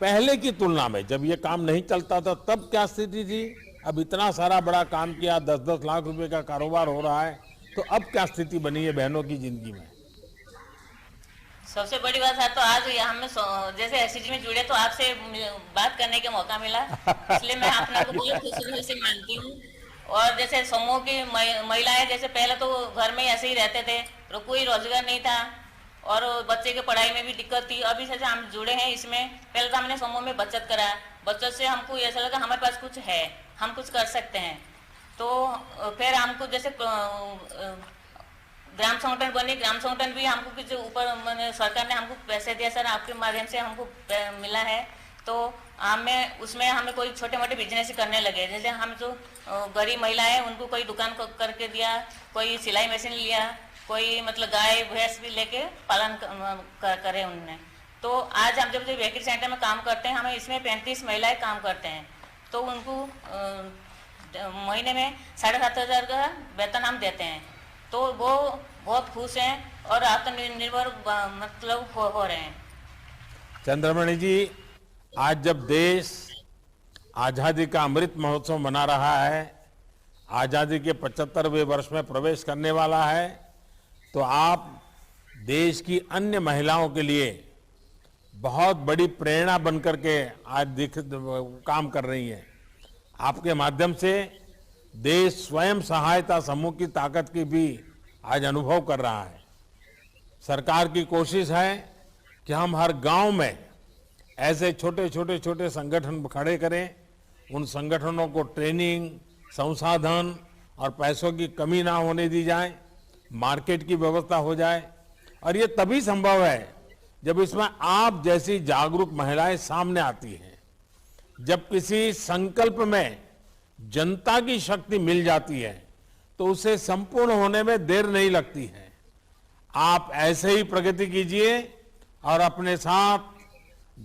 पहले की तुलना में, जब ये काम नहीं चलता था तब क्या स्थिति थी, अब इतना सारा बड़ा काम किया, 10-10 लाख रुपए का कारोबार हो रहा है, तो अब क्या स्थिति बनी है बहनों की जिंदगी में? सबसे बड़ी बात है तो आज हमें जैसे एससीजी में जुड़े तो आपसे बात करने का मौका मिला, इसलिए मैं अपने को बहुत खुशी से मानती हूँ। और जैसे समूह की महिलाएं जैसे पहले तो घर में ऐसे ही रहते थे, तो कोई रोजगार नहीं था और बच्चे के पढ़ाई में भी दिक्कत थी। अभी से हम जुड़े हैं इसमें, पहले तो हमने समूह में बचत करा, बचत से हमको ऐसा लगा हमारे पास कुछ है, हम कुछ कर सकते हैं। तो फिर हमको जैसे ग्राम संगठन बनी, ग्राम संगठन भी हमको कुछ ऊपर सरकार ने हमको पैसे दिया सर, आपके माध्यम से हमको मिला है, तो हमें उसमें हमें कोई छोटे मोटे बिजनेस करने लगे। जैसे हम जो गरीब महिला है उनको कोई दुकान करके दिया, कोई सिलाई मशीन लिया, कोई मतलब गाय भैंस भी लेके पालन करे उन्होंने। तो आज हम जब बेकरी सेंटर में काम करते हैं, हमें इसमें 35 महिलाएं काम करते हैं, तो उनको महीने में 7,500 का वेतन हम देते हैं, तो वो बहुत खुश हैं और आत्मनिर्भर मतलब हो रहे हैं। चंद्रमणि जी, आज जब देश आजादी का अमृत महोत्सव मना रहा है, आजादी के 75वें वर्ष में प्रवेश करने वाला है, तो आप देश की अन्य महिलाओं के लिए बहुत बड़ी प्रेरणा बनकर के आज काम कर रही हैं। आपके माध्यम से देश स्वयं सहायता समूह की ताकत की भी आज अनुभव कर रहा है। सरकार की कोशिश है कि हम हर गांव में ऐसे छोटे संगठन खड़े करें, उन संगठनों को ट्रेनिंग, संसाधन और पैसों की कमी ना होने दी जाए, मार्केट की व्यवस्था हो जाए। और ये तभी संभव है जब इसमें आप जैसी जागरूक महिलाएं सामने आती हैं, जब किसी संकल्प में जनता की शक्ति मिल जाती है तो उसे संपूर्ण होने में देर नहीं लगती है। आप ऐसे ही प्रगति कीजिए और अपने साथ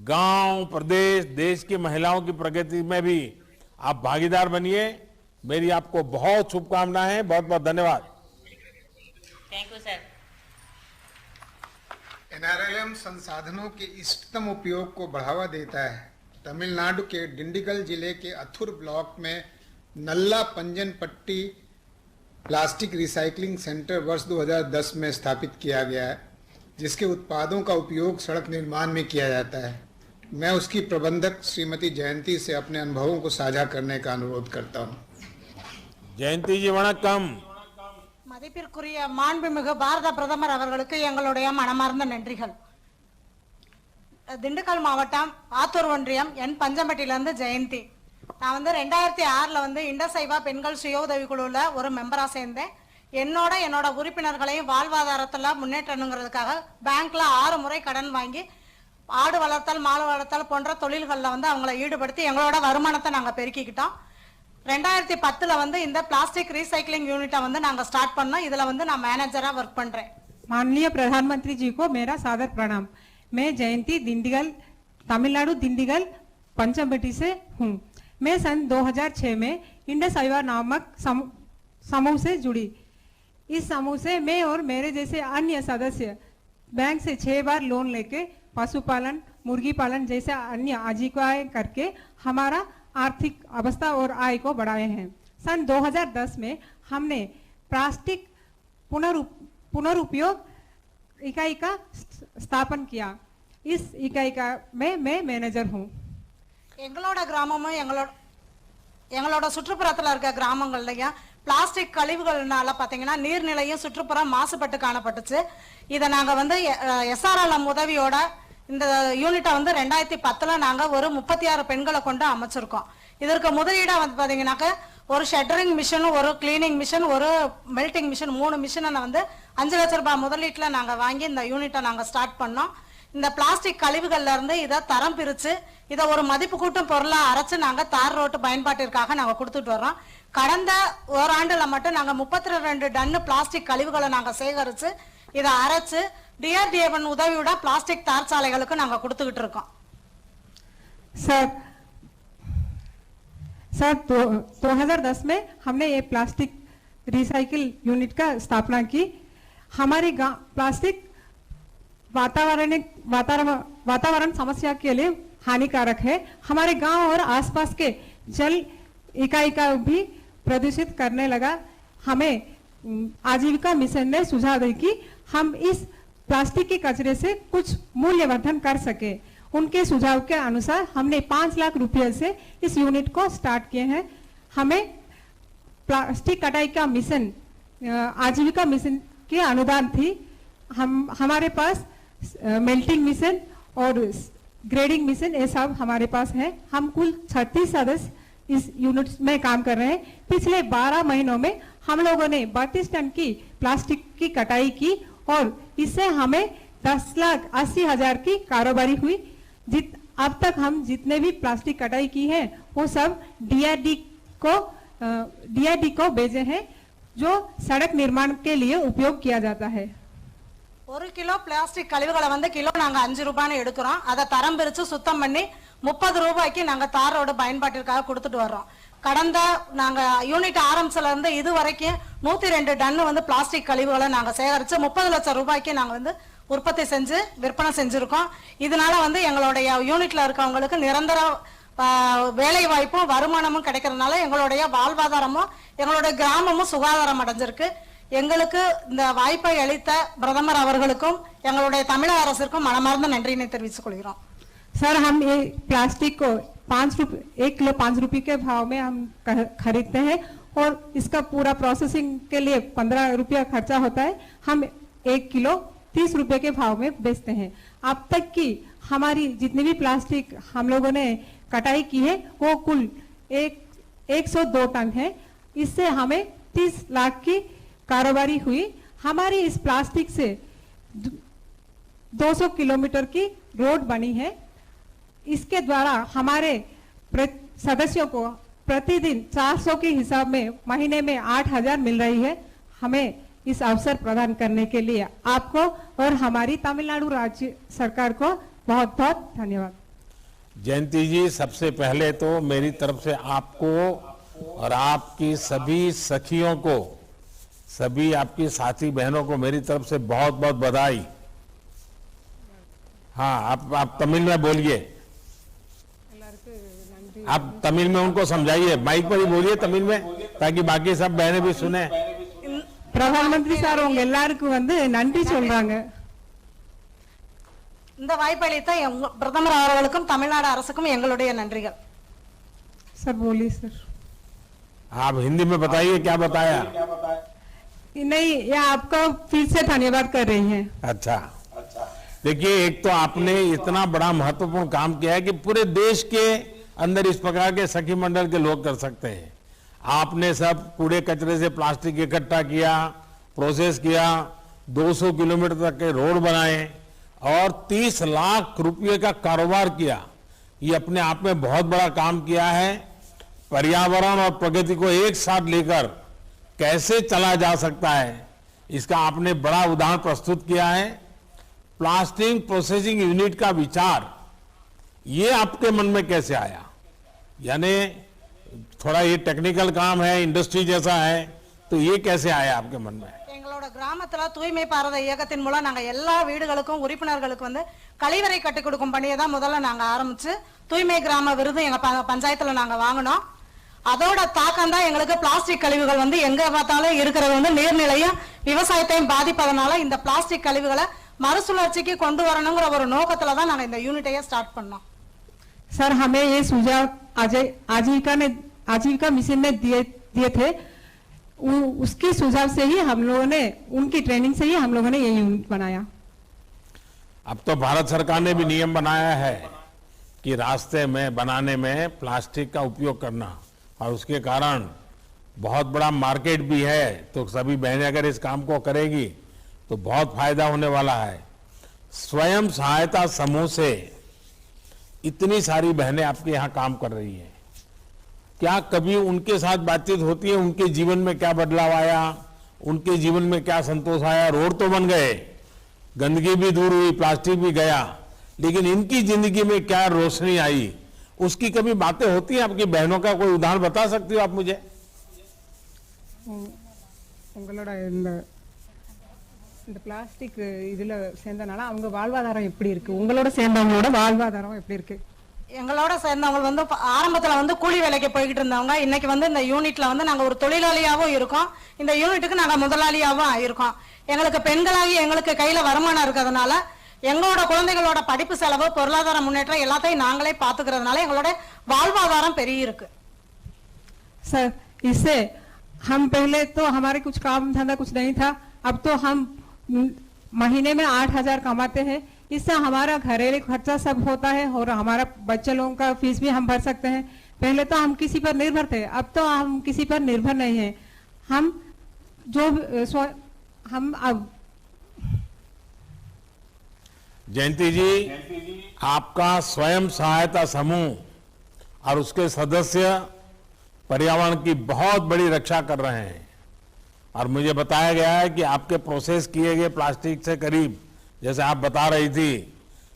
गांव, प्रदेश, देश की महिलाओं की प्रगति में भी आप भागीदार बनिए। मेरी आपको बहुत शुभकामनाएं, बहुत बहुत धन्यवाद। Thank you sir. एनआरएलएम संसाधनों के इष्टतम उपयोग को बढ़ावा देता है। तमिलनाडु के डिंडिगल जिले के अथुर ब्लॉक में नल्ला पंजन पट्टी प्लास्टिक रिसाइकलिंग सेंटर वर्ष 2010 में स्थापित किया गया है, जिसके उत्पादों का उपयोग सड़क निर्माण में किया जाता है। मैं उसकी प्रबंधक श्रीमती जयंती से अपने अनुभवों को साझा करने का अनुरोध करता हूं। जयंती जी वणक्कम। மதிப்பிற்குரிய மாண்புமிகு பாரத பிரதமர் அவர்களுக்கு எங்களுடைய மனமார்ந்த நன்றிகள். திண்டுக்கல் மாவட்டம் ஆத்தூர் ஒன்றியம் என் பஞ்சம்பட்டியிலிருந்து ஜெயந்தி. நான் 2006 இண்டசைவா பெண்கள் சுய உதவி குழுவில் ஒரு மெம்பரா சேர்ந்தேன். என்னோட உறுப்பினர்களையும் வாழ்வாதாரத்தில் முன்னேற்றணுங்கிறதுக்காக பேங்க்ல 6 முறை கடன் வாங்கி ஆடு வளர்த்தல், மாடு வளர்த்தல் போன்ற தொழில்களில் அவங்களை ஈடுபடுத்தி எங்களோட வருமானத்தை நாங்கள் பெருக்கிக்கிட்டோம். 2010ல வந்து இந்த பிளாஸ்டிக் ரீசைக்ளிங் யூனிட்டை வந்து நாங்க ஸ்டார்ட் பண்ணோம். இதுல வந்து நான் மேனேஜரா ஒர்க் பண்றேன். माननीय प्रधानमंत्री जी को मेरा सादर प्रणाम। मैं जयंती दिंडीगल, तमिलनाडु दिंडीगल पंचमबटी से हूँ। मैं सन 2006 में इंडस आइवा नामक समूह से जुड़ी। इस समूह से मैं और मेरे जैसे अन्य सदस्य बैंक से 6 बार लोन लेके पशुपालन, मुर्गी पालन जैसे अन्य आजीविकाएं करके हमारा आर्थिक अवस्था और आय को बढ़ाए हैं। सन 2010 में हमने प्लास्टिक पुनरुपयोग इकाई का स्थापन किया। इस इकाई का मैं मैनेजर हूँ। எங்களோட கிராமமும் எங்களோட சுற்றுப்புறத்துல இருக்க கிராமங்கள்லயும் பிளாஸ்டிக் கழிவுகள்னால பாத்தீங்கன்னா நீர்நிலையும் சுற்றுப்புறம் மாசுபட்டு காணப்பட்டுச்சு. இதை நாங்க வந்து SRLM உதவியோட இந்த யூனிட்டை வந்து 2010ல நாங்க ஒரு 36 பெண்களை கொண்டு அமைச்சிருக்கோம். இதற்கு முதலீடா வந்து பாத்தீங்கன்னாக்க ஒரு ஷட்டரிங் மிஷின், ஒரு கிளீனிங் மிஷின், ஒரு மெல்டிங் மிஷின், 3 மிஷினை வந்து 5 லட்சம் ரூபாய் முதலீட்டுல நாங்க வாங்கி இந்த யூனிட்டை நாங்க ஸ்டார்ட் பண்ணோம். இந்த பிளாஸ்டிக் கழிவுகள்ல இருந்து இதை தரம் பிரிச்சு இதை ஒரு மதிப்பு கூட்டும் பொருளா அரைச்சு நாங்க தார் ரோட்டு பயன்பாட்டிற்காக நாங்க கொடுத்துட்டு வர்றோம். கடந்த ஓராண்டுல மட்டும் நாங்க 32 டன் பிளாஸ்டிக் கழிவுகளை நாங்க சேகரிச்சு இதை அரைச்சு DRDA உதவியோட பிளாஸ்டிக் தார் சாலைகளுக்கு நாங்க கொடுத்துக்கிட்டு இருக்கோம். सर 2010 में हमने ये प्लास्टिक रिसाइकिल यूनिट का स्थापना की। हमारे गांव प्लास्टिक वातावरण समस्या के लिए हानिकारक है। हमारे गांव और आसपास के जल इकाई का भी प्रदूषित करने लगा। हमें आजीविका मिशन ने सुझाव दी कि हम इस प्लास्टिक के कचरे से कुछ मूल्यवर्धन कर सके। उनके सुझाव के अनुसार हमने 5 लाख रुपए से इस यूनिट को स्टार्ट किए हैं। हमें प्लास्टिक कटाई का मिशन, आजीविका मिशन के अनुदान थी। हमारे पास मेल्टिंग मिशन और ग्रेडिंग मिशन ये सब हमारे पास है। हम कुल 36 सदस्य इस यूनिट में काम कर रहे हैं। पिछले 12 महीनों में हम लोगों ने 32 टन की प्लास्टिक की कटाई की और इससे हमें 10,80,000 की कारोबारी हुई। अब तक हम जितने भी प्लास्टिक कटाई की है वो सब DRD को भेजे हैं, जो सड़क निर्माण के लिए उपयोग किया जाता है। 1 கிலோ பிளாஸ்டிக் கழிவுகளை வந்து கிலோ நாங்க 5 ரூபாய்னு எடுக்கிறோம். அதை தரம் பிரிச்சு சுத்தம் பண்ணி 30 ரூபாய்க்கு நாங்க தார் ரோடு பயன்பாட்டிற்காக கொடுத்துட்டு வர்றோம். கடந்த நாங்க யூனிட் ஆரம்பிச்சல இருந்து இது வரைக்கும் 102 டன் வந்து பிளாஸ்டிக் கழிவுகளை நாங்க சேகரிச்சு 30 லட்சம் ரூபாய்க்கு நாங்க வந்து உற்பத்தி செஞ்சு விற்பனை செஞ்சிருக்கோம். இதனால வந்து எங்களுடைய யூனிட்ல இருக்கவங்களுக்கு நிரந்தர வேலை வாய்ப்பும் வருமானமும் கிடைக்கிறதுனால எங்களுடைய வாழ்வாதாரமும் எங்களுடைய கிராமமும் சுகாதாரம் அடைஞ்சிருக்கு. எங்களுக்கு இந்த வாய்ப்பை அளித்த பிரதமர் அவர்களுக்கும் எங்களுடைய தமிழக அரசிற்கும் மனமார்ந்த நன்றியினை தெரிவித்துக் கொள்கிறோம். सर हम ये प्लास्टिक को 1 किलो 5 रुपए के भाव में हम खरीदते हैं और इसका पूरा प्रोसेसिंग के लिए 15 रुपया खर्चा होता है। हम 1 किलो 30 रुपए के भाव में बेचते हैं। अब तक की हमारी जितनी भी प्लास्टिक हम लोगों ने कटाई की है वो कुल 102 टन है। इससे हमें 30 लाख की कारोबारी हुई। हमारी इस प्लास्टिक से 200 किलोमीटर की रोड बनी है। इसके द्वारा हमारे सदस्यों को प्रतिदिन 400 के हिसाब में महीने में 8,000 मिल रही है। हमें इस अवसर प्रदान करने के लिए आपको और हमारी तमिलनाडु राज्य सरकार को बहुत बहुत धन्यवाद। जयंती जी, सबसे पहले तो मेरी तरफ से आपको और आपकी सभी सखियों को, सभी आपकी साथी बहनों को मेरी तरफ से बहुत बहुत बधाई। हाँ, आप तमिल में बोलिए, आप तमिल में उनको समझाइए, माइक पर ही बोलिए तमिल में ताकि बाकी सब बहनें भी सुने। प्रधानमंत्री சார் உங்க எல்லாருக்கும் வந்து நன்றி சொல்றாங்க. இந்த வாய்ப்பளித்த பிரதமர் அவர்களுக்கும் தமிழ்நாடு அரசுக்கும் எங்களுடைய நன்றிகள். सर बोलिए सर। आप हिंदी में बताइए क्या बताया। नहीं, ये आपका फिर से धन्यवाद कर रही हैं। अच्छा, देखिए, एक तो आपने इतना बड़ा महत्वपूर्ण काम किया है कि पूरे देश के अंदर इस प्रकार के सखी मंडल के लोग कर सकते हैं। आपने सब कूड़े कचरे से प्लास्टिक इकट्ठा किया, प्रोसेस किया, 200 किलोमीटर तक के रोड बनाए और 30 लाख रुपए का कारोबार किया। ये अपने आप में बहुत बड़ा काम किया है। पर्यावरण और प्रगति को एक साथ लेकर कैसे चला जा सकता है, इसका आपने बड़ा उदाहरण प्रस्तुत किया है। प्लास्टिक प्रोसेसिंग यूनिट का विचार ये आपके मन में कैसे आया? यानी थोड़ा ये टेक्निकल काम है, इंडस्ट्री जैसा है, तो ये कैसे आया आपके मन में? எங்களோட கிராமத்துல தூய்மை பாரத இயக்கத்தின் மூலம் நாங்க எல்லா வீடுகளுக்கும் உறுப்பினர்களுக்கு வந்து கழிவறை கட்டி கொடுக்கும் பணியை தான் முதல்ல நாங்க ஆரம்பிச்சு தூய்மை கிராம விருது எங்க பஞ்சாயத்துல நாங்க வாங்கினோம். அதோட தாக்கம் தான் எங்களுக்கு பிளாஸ்டிக் கழிவுகள் வந்து எங்க பார்த்தாலும் இருக்கிறது வந்து நீர்நிலையும் விவசாயத்தையும் பாதிப்பதனால இந்த பிளாஸ்டிक கழிவுகளை மறுசுழற்சிக்கு கொண்டு வரணுங்கிற ஒரு நோக்கத்துல தான் நாங்க இந்த யூனிட்டையே ஸ்டார்ட் பண்ணோம். सर हमें ये सुझाव आजीविका मिशन ने दिए थे, उसके सुझाव से ही हम लोगों ने, उनकी ट्रेनिंग से ही हम लोगों ने ये यूनिट बनाया। अब तो भारत सरकार ने भी नियम बनाया है कि रास्ते में बनाने में प्लास्टिक का उपयोग करना, और उसके कारण बहुत बड़ा मार्केट भी है। तो सभी बहनें अगर इस काम को करेगी तो बहुत फायदा होने वाला है। स्वयं सहायता समूह से इतनी सारी बहनें आपके यहाँ काम कर रही हैं, क्या कभी उनके साथ बातचीत होती है? उनके जीवन में क्या बदलाव आया, उनके जीवन में क्या संतोष आया? रोड तो बन गए, गंदगी भी दूर हुई, प्लास्टिक भी गया, लेकिन इनकी जिंदगी में क्या रोशनी आई, उसकी कभी बातें होती हैं? आपकी बहनों का कोई उदाहरण बता सकती हो आप मुझे? உங்களோட இந்த பிளாஸ்டிக் இதுல சேர்ந்தனால அவங்க வாழ்வாதாரம் எப்படி இருக்கு? உங்களோட சேர்ந்தவங்களோட வாழ்வாதாரம் எப்படி இருக்கு? எங்களோட சேர்ந்தவங்க வந்து ஆரம்பத்துல வந்து கூலி வேலைக்கு போய்கிட்டு இருந்தவங்க இன்னைக்கு வந்து இந்த யூனிட்ல வந்து நாங்க ஒரு தொழிலாளியாவும் இருக்கோம், இந்த யூனிட்டுக்கு நாங்க முதலாளியாவும் ஆயிருக்கோம். எங்களுக்கு பெண்களாகி எங்களுக்கு கையில வருமானம் இருக்கிறதுனால எங்களோட குழந்தைகளோட படிப்பு செலவு, பொருளாதார முன்னேற்றம் எல்லாத்தையும் நாங்களே பாத்துக்கிறதுனால எங்களோட வாழ்வாதாரம் பெரிய இருக்கு. सर इससे हम पहले तो हमारे कुछ काम धंधा कुछ नहीं था, अब तो हम महीने में 8,000 कमाते हैं। इससे हमारा घरेलू खर्चा सब होता है और हमारा बच्चे लोगों का फीस भी हम भर सकते हैं। पहले तो हम किसी पर निर्भर थे, अब तो हम किसी पर निर्भर नहीं है। हम जो हम अब जयंती जी, आपका स्वयं सहायता समूह और उसके सदस्य पर्यावरण की बहुत बड़ी रक्षा कर रहे हैं, और मुझे बताया गया है कि आपके प्रोसेस किए गए प्लास्टिक से करीब, जैसे आप बता रही थी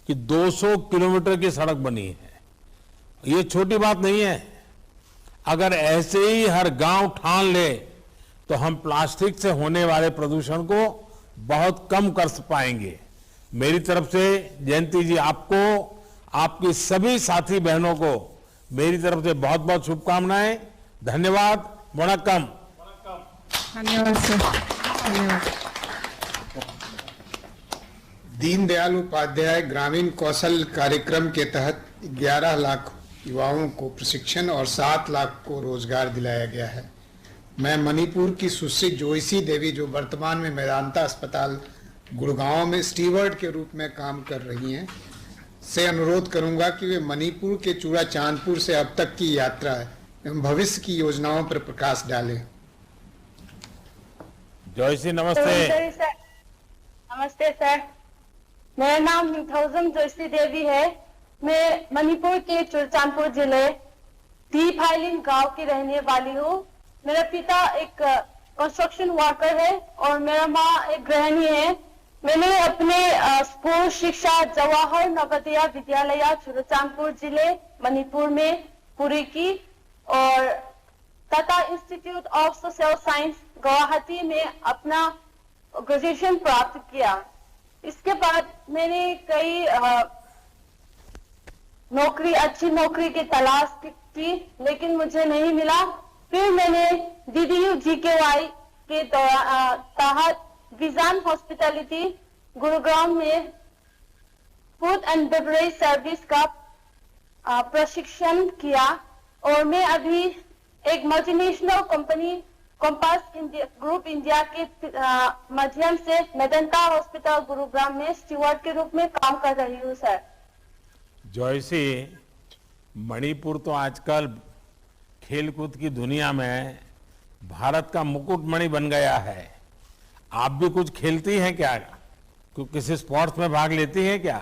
कि 200 किलोमीटर की सड़क बनी है। ये छोटी बात नहीं है। अगर ऐसे ही हर गांव ठान ले तो हम प्लास्टिक से होने वाले प्रदूषण को बहुत कम कर पाएंगे। मेरी तरफ से जयंती जी, आपको, आपकी सभी साथी बहनों को मेरी तरफ से बहुत बहुत शुभकामनाएं। धन्यवाद। वणक्कम। धन्यवाद सर, धन्यवाद। दीनदयाल उपाध्याय ग्रामीण कौशल कार्यक्रम के तहत 11 लाख युवाओं को प्रशिक्षण और 7 लाख को रोजगार दिलाया गया है। मैं मणिपुर की सुश्री जोयसी देवी, जो वर्तमान में मेदांता अस्पताल गुड़गांव में स्टीवर्ड के रूप में काम कर रही हैं, से अनुरोध करूंगा कि वे मणिपुर के चूड़ा चांदपुर से अब तक की यात्रा एवं भविष्य की योजनाओं पर प्रकाश डालें। जोयसी नमस्ते। नमस्ते सर, मेरा नाम मिथौजम जोयसी देवी है। मैं मणिपुर के चुरचांदपुर जिले दीफाइलिन गांव की रहने वाली हूँ। मेरा पिता एक कंस्ट्रक्शन वर्कर है और मेरा माँ एक गृहिणी है। मैंने अपने स्कूल शिक्षा जवाहर नवोदय विद्यालय चुरचांदपुर जिले मणिपुर में पूरी की और Tata institute of social science Guwahati में अपना ग्रेजुएशन प्राप्त किया। इसके बाद मैंने कई अच्छी नौकरी की तलाश की, लेकिन मुझे नहीं मिला। फिर मैंने DDU GKY के तहत विजन हॉस्पिटैलिटी गुरुग्राम में फूड एंड बेवरेज सर्विस का प्रशिक्षण किया और मैं अभी एक multinational company compass group India के माध्यम से मेदांता हॉस्पिटल गुरुग्राम में स्टीवर्ड के रूप में काम कर रही हूँ सर। जोयसी, मणिपुर तो आजकल खेलकूद की दुनिया में भारत का मुकुटमणि बन गया है। आप भी कुछ खेलती हैं क्या? किसी स्पोर्ट्स में भाग लेती हैं क्या?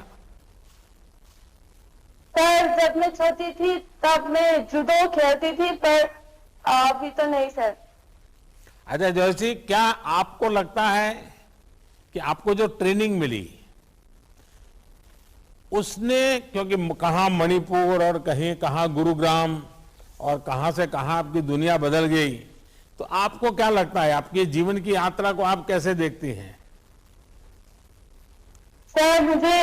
सर जब मैं छोटी थी तब मैं जूडो खेलती थी, पर अभी तो नहीं सर। अच्छा जोशी, क्या आपको लगता है कि आपको जो ट्रेनिंग मिली उसने, क्योंकि कहाँ मणिपुर और कहीं कहाँ गुरुग्राम और कहाँ से कहाँ आपकी दुनिया बदल गई, तो आपको क्या लगता है, आपकी जीवन की यात्रा को आप कैसे देखती हैं? सर मुझे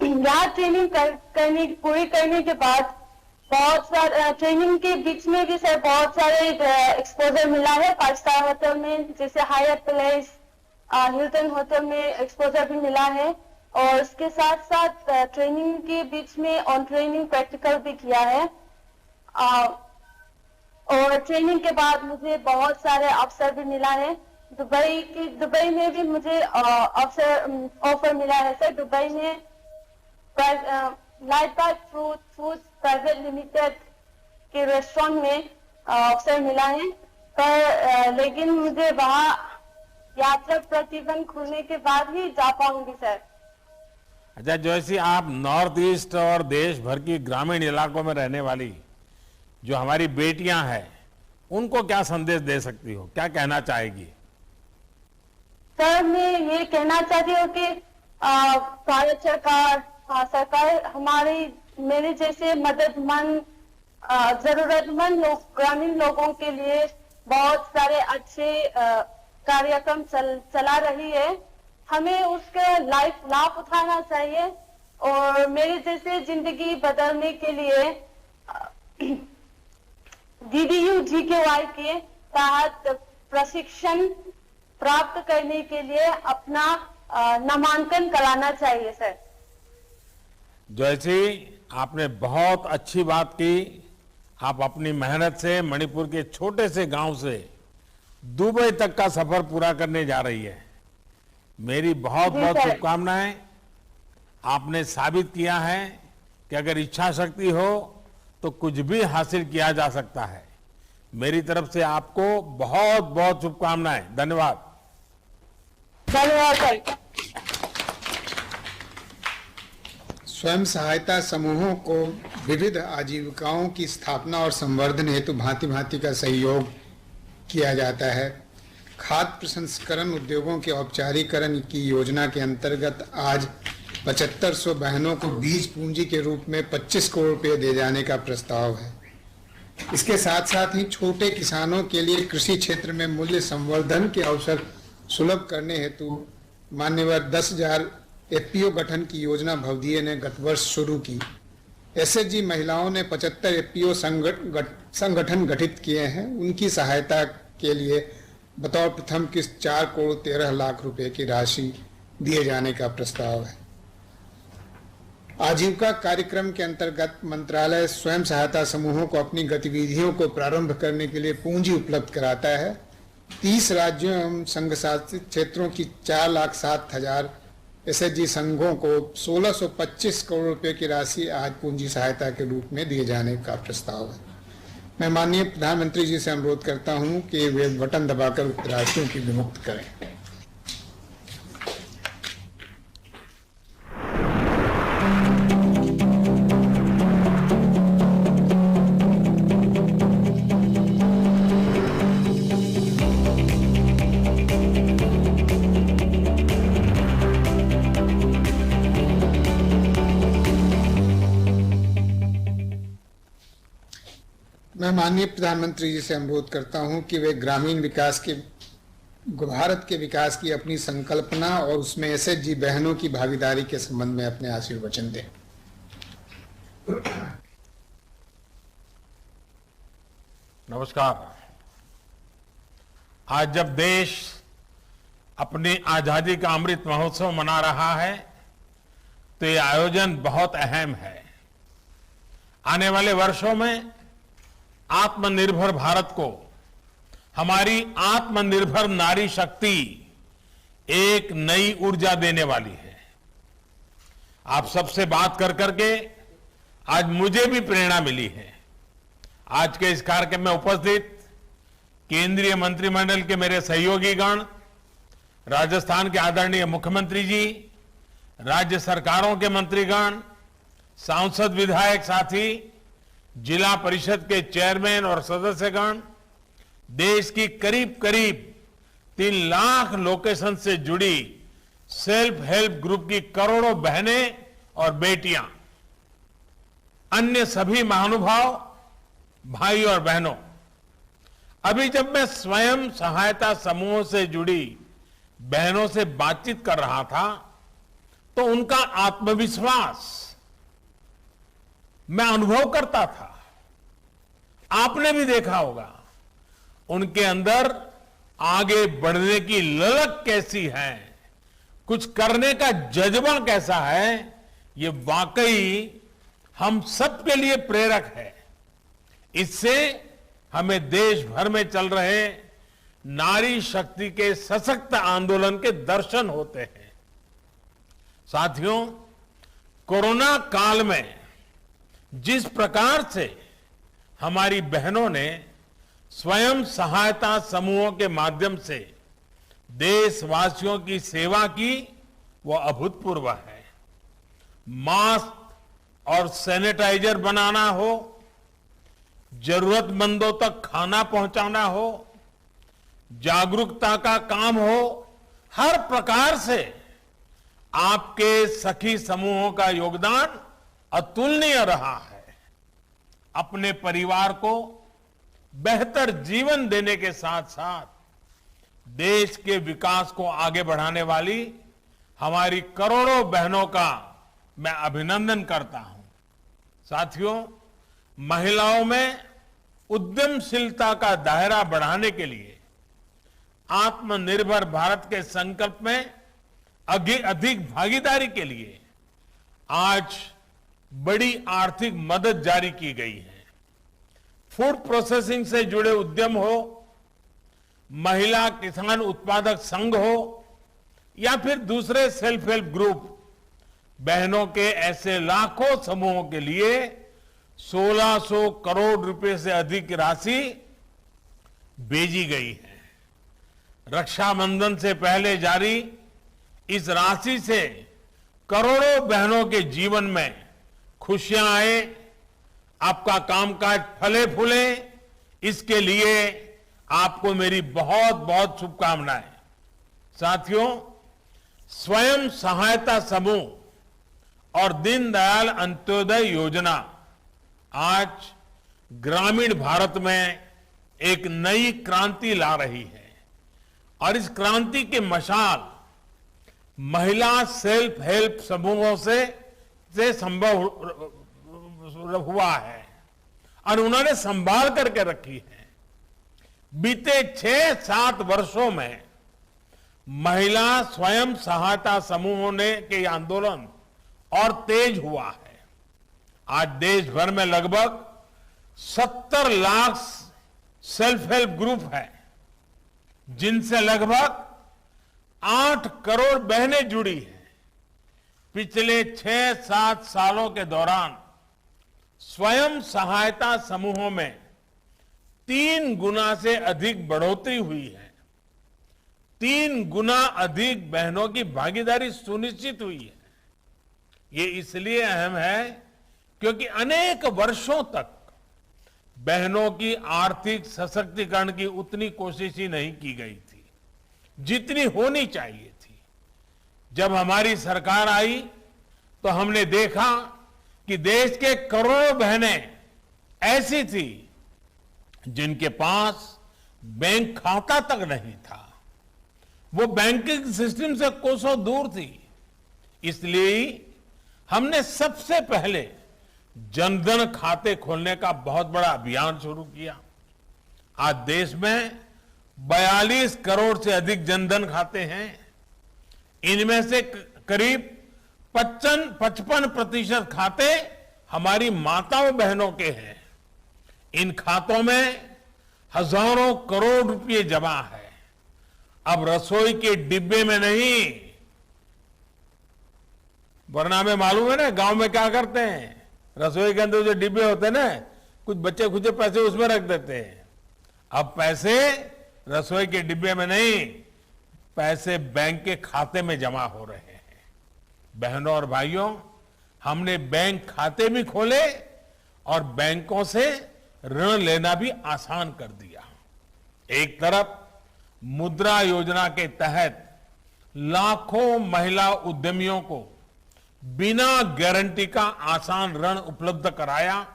यहाँ ट्रेनिंग पूरी करने के बाद बहुत सारे ट्रेनिंग के बीच में भी सर बहुत सारे एक्सपोजर मिला है। 5 स्टार होटल में, जैसे हायत प्लेस, हिल्टन होटल में एक्सपोजर भी मिला है। और उसके साथ साथ ट्रेनिंग के बीच में ऑन ट्रेनिंग प्रैक्टिकल भी किया है। और ट्रेनिंग के बाद मुझे बहुत सारे अवसर भी मिला है। दुबई में भी मुझे ऑफर मिला है सर। दुबई में Light Bite Food Private Limited के रेस्टोरेंट में अवसर मिला है, पर लेकिन मुझे वहाँ यात्रा प्रतिबंध खुलने के बाद ही जा पाऊंगी सर। अच्छा जोशी, आप नॉर्थ ईस्ट और देश भर की ग्रामीण इलाकों में रहने वाली जो हमारी बेटियां हैं, उनको क्या संदेश दे सकती हो, क्या कहना चाहेगी? सर मैं ये कहना चाहती हूँ कि भारत सरकार मेरे जैसे मददमंद जरूरतमंद ग्रामीण लोगों के लिए बहुत सारे अच्छे कार्यक्रम चला रही है। हमें उसका लाभ उठाना चाहिए और मेरे जैसे जिंदगी बदलने के लिए DDU-GKY के तहत प्रशिक्षण प्राप्त करने के लिए अपना नामांकन कराना चाहिए सर। जैसी आपने बहुत अच्छी बात की। आप अपनी मेहनत से मणिपुर के छोटे से गांव से दुबई तक का सफर पूरा करने जा रही है। मेरी बहुत बहुत शुभकामनाएं। आपने साबित किया है कि अगर इच्छा शक्ति हो तो कुछ भी हासिल किया जा सकता है। मेरी तरफ से आपको बहुत बहुत शुभकामनाएं। धन्यवाद। धन्यवाद सर। स्वयं सहायता समूहों को विविध आजीविकाओं की स्थापना और संवर्धन हेतु भांति भांति का सहयोग किया जाता है। खाद्य प्रसंस्करण उद्योगों के औपचारीकरण की योजना के अंतर्गत आज 7500 बहनों को बीज पूंजी के रूप में 25 करोड़ रुपए दे जाने का प्रस्ताव है। इसके साथ साथ ही छोटे किसानों के लिए कृषि क्षेत्र में मूल्य संवर्धन के अवसर सुलभ करने हेतु मान्यवर 10,000 FPO गठन की योजना भवदीय ने गत वर्ष शुरू की। SHG महिलाओं ने 75 FPO संगठन गठित किए हैं। उनकी सहायता के लिए बतौर प्रथम किस्त 4 करोड़ 13 लाख रुपए की राशि दिए जाने का प्रस्ताव है। आजीविका कार्यक्रम के अंतर्गत मंत्रालय स्वयं सहायता समूहों को अपनी गतिविधियों को प्रारंभ करने के लिए पूंजी उपलब्ध कराता है। 30 राज्यों एवं संघ शासित क्षेत्रों की 4,07,000 SHG संघों को 1625 करोड़ रुपए की राशि आज पूंजी सहायता के रूप में दिए जाने का प्रस्ताव है। मैं माननीय प्रधानमंत्री जी से अनुरोध करता हूं कि वे बटन दबाकर उक्त राशियों की विमुक्त करें। मैं माननीय प्रधानमंत्री जी से अनुरोध करता हूं कि वे ग्रामीण विकास के भारत के विकास की अपनी संकल्पना और उसमें SHG बहनों की भागीदारी के संबंध में अपने आशीर्वचन दें। नमस्कार। आज जब देश अपनी आजादी का अमृत महोत्सव मना रहा है तो ये आयोजन बहुत अहम है। आने वाले वर्षों में आत्मनिर्भर भारत को, हमारी आत्मनिर्भर नारी शक्ति एक नई ऊर्जा देने वाली है। आप सबसे बात कर करके आज मुझे भी प्रेरणा मिली है। आज के इस कार्यक्रम में उपस्थित केंद्रीय मंत्रिमंडल के मेरे सहयोगी गण, राजस्थान के आदरणीय मुख्यमंत्री जी, राज्य सरकारों के मंत्रीगण, सांसद विधायक साथी, जिला परिषद के चेयरमैन और सदस्यगण, देश की करीब करीब 3 लाख लोकेशन से जुड़ी सेल्फ हेल्प ग्रुप की करोड़ों बहनें और बेटियां, अन्य सभी महानुभाव, भाई और बहनों, अभी जब मैं स्वयं सहायता समूहों से जुड़ी बहनों से बातचीत कर रहा था तो उनका आत्मविश्वास मैं अनुभव करता था। आपने भी देखा होगा उनके अंदर आगे बढ़ने की ललक कैसी है, कुछ करने का जज्बा कैसा है, ये वाकई हम सबके लिए प्रेरक है। इससे हमें देश भर में चल रहे नारी शक्ति के सशक्त आंदोलन के दर्शन होते हैं। साथियों, कोरोना काल में जिस प्रकार से हमारी बहनों ने स्वयं सहायता समूहों के माध्यम से देशवासियों की सेवा की, वो अभूतपूर्व है। मास्क और सैनिटाइजर बनाना हो, जरूरतमंदों तक खाना पहुंचाना हो, जागरूकता का काम हो, हर प्रकार से आपके सखी समूहों का योगदान अतुलनीय रहा है। अपने परिवार को बेहतर जीवन देने के साथ साथ देश के विकास को आगे बढ़ाने वाली हमारी करोड़ों बहनों का मैं अभिनंदन करता हूं। साथियों, महिलाओं में उद्यमशीलता का दायरा बढ़ाने के लिए आत्मनिर्भर भारत के संकल्प में अधिक भागीदारी के लिए आज बड़ी आर्थिक मदद जारी की गई है। फूड प्रोसेसिंग से जुड़े उद्यम हो, महिला किसान उत्पादक संघ हो या फिर दूसरे सेल्फ हेल्प ग्रुप, बहनों के ऐसे लाखों समूहों के लिए 1600 करोड़ रुपए से अधिक राशि भेजी गई है। रक्षाबंधन से पहले जारी इस राशि से करोड़ों बहनों के जीवन में खुशियां आए, आपका कामकाज फले फूले, इसके लिए आपको मेरी बहुत बहुत शुभकामनाएं। साथियों, स्वयं सहायता समूह और दीनदयाल अंत्योदय योजना आज ग्रामीण भारत में एक नई क्रांति ला रही है और इस क्रांति के मशाल महिला सेल्फ हेल्प समूहों से संभव हुआ है और उन्होंने संभाल करके रखी है। बीते 6-7 वर्षों में महिला स्वयं सहायता समूहों ने के आंदोलन और तेज हुआ है। आज देश भर में लगभग 70 लाख सेल्फ हेल्प ग्रुप है, जिनसे लगभग 8 करोड़ बहनें जुड़ी हैं। पिछले 6-7 सालों के दौरान स्वयं सहायता समूहों में 3 गुना से अधिक बढ़ोतरी हुई है। 3 गुना अधिक बहनों की भागीदारी सुनिश्चित हुई है। ये इसलिए अहम है क्योंकि अनेक वर्षों तक बहनों की आर्थिक सशक्तिकरण की उतनी कोशिश ही नहीं की गई थी जितनी होनी चाहिए थी। जब हमारी सरकार आई तो हमने देखा कि देश के करोड़ों बहनें ऐसी थी जिनके पास बैंक खाता तक नहीं था, वो बैंकिंग सिस्टम से कोसों दूर थी। इसलिए हमने सबसे पहले जनधन खाते खोलने का बहुत बड़ा अभियान शुरू किया। आज देश में 42 करोड़ से अधिक जनधन खाते हैं। इनमें से करीब 55% खाते हमारी माताओं बहनों के हैं। इन खातों में हजारों करोड़ रुपए जमा है। अब रसोई के डिब्बे में नहीं, वरना में मालूम है ना गांव में क्या करते हैं, रसोई के अंदर जो डिब्बे होते हैं ना, कुछ बच्चे खुद पैसे उसमें रख देते हैं। अब पैसे रसोई के डिब्बे में नहीं, पैसे बैंक के खाते में जमा हो रहे हैं। बहनों और भाइयों, हमने बैंक खाते भी खोले और बैंकों से ऋण लेना भी आसान कर दिया। एक तरफ मुद्रा योजना के तहत लाखों महिला उद्यमियों को बिना गारंटी का आसान ऋण उपलब्ध कराया,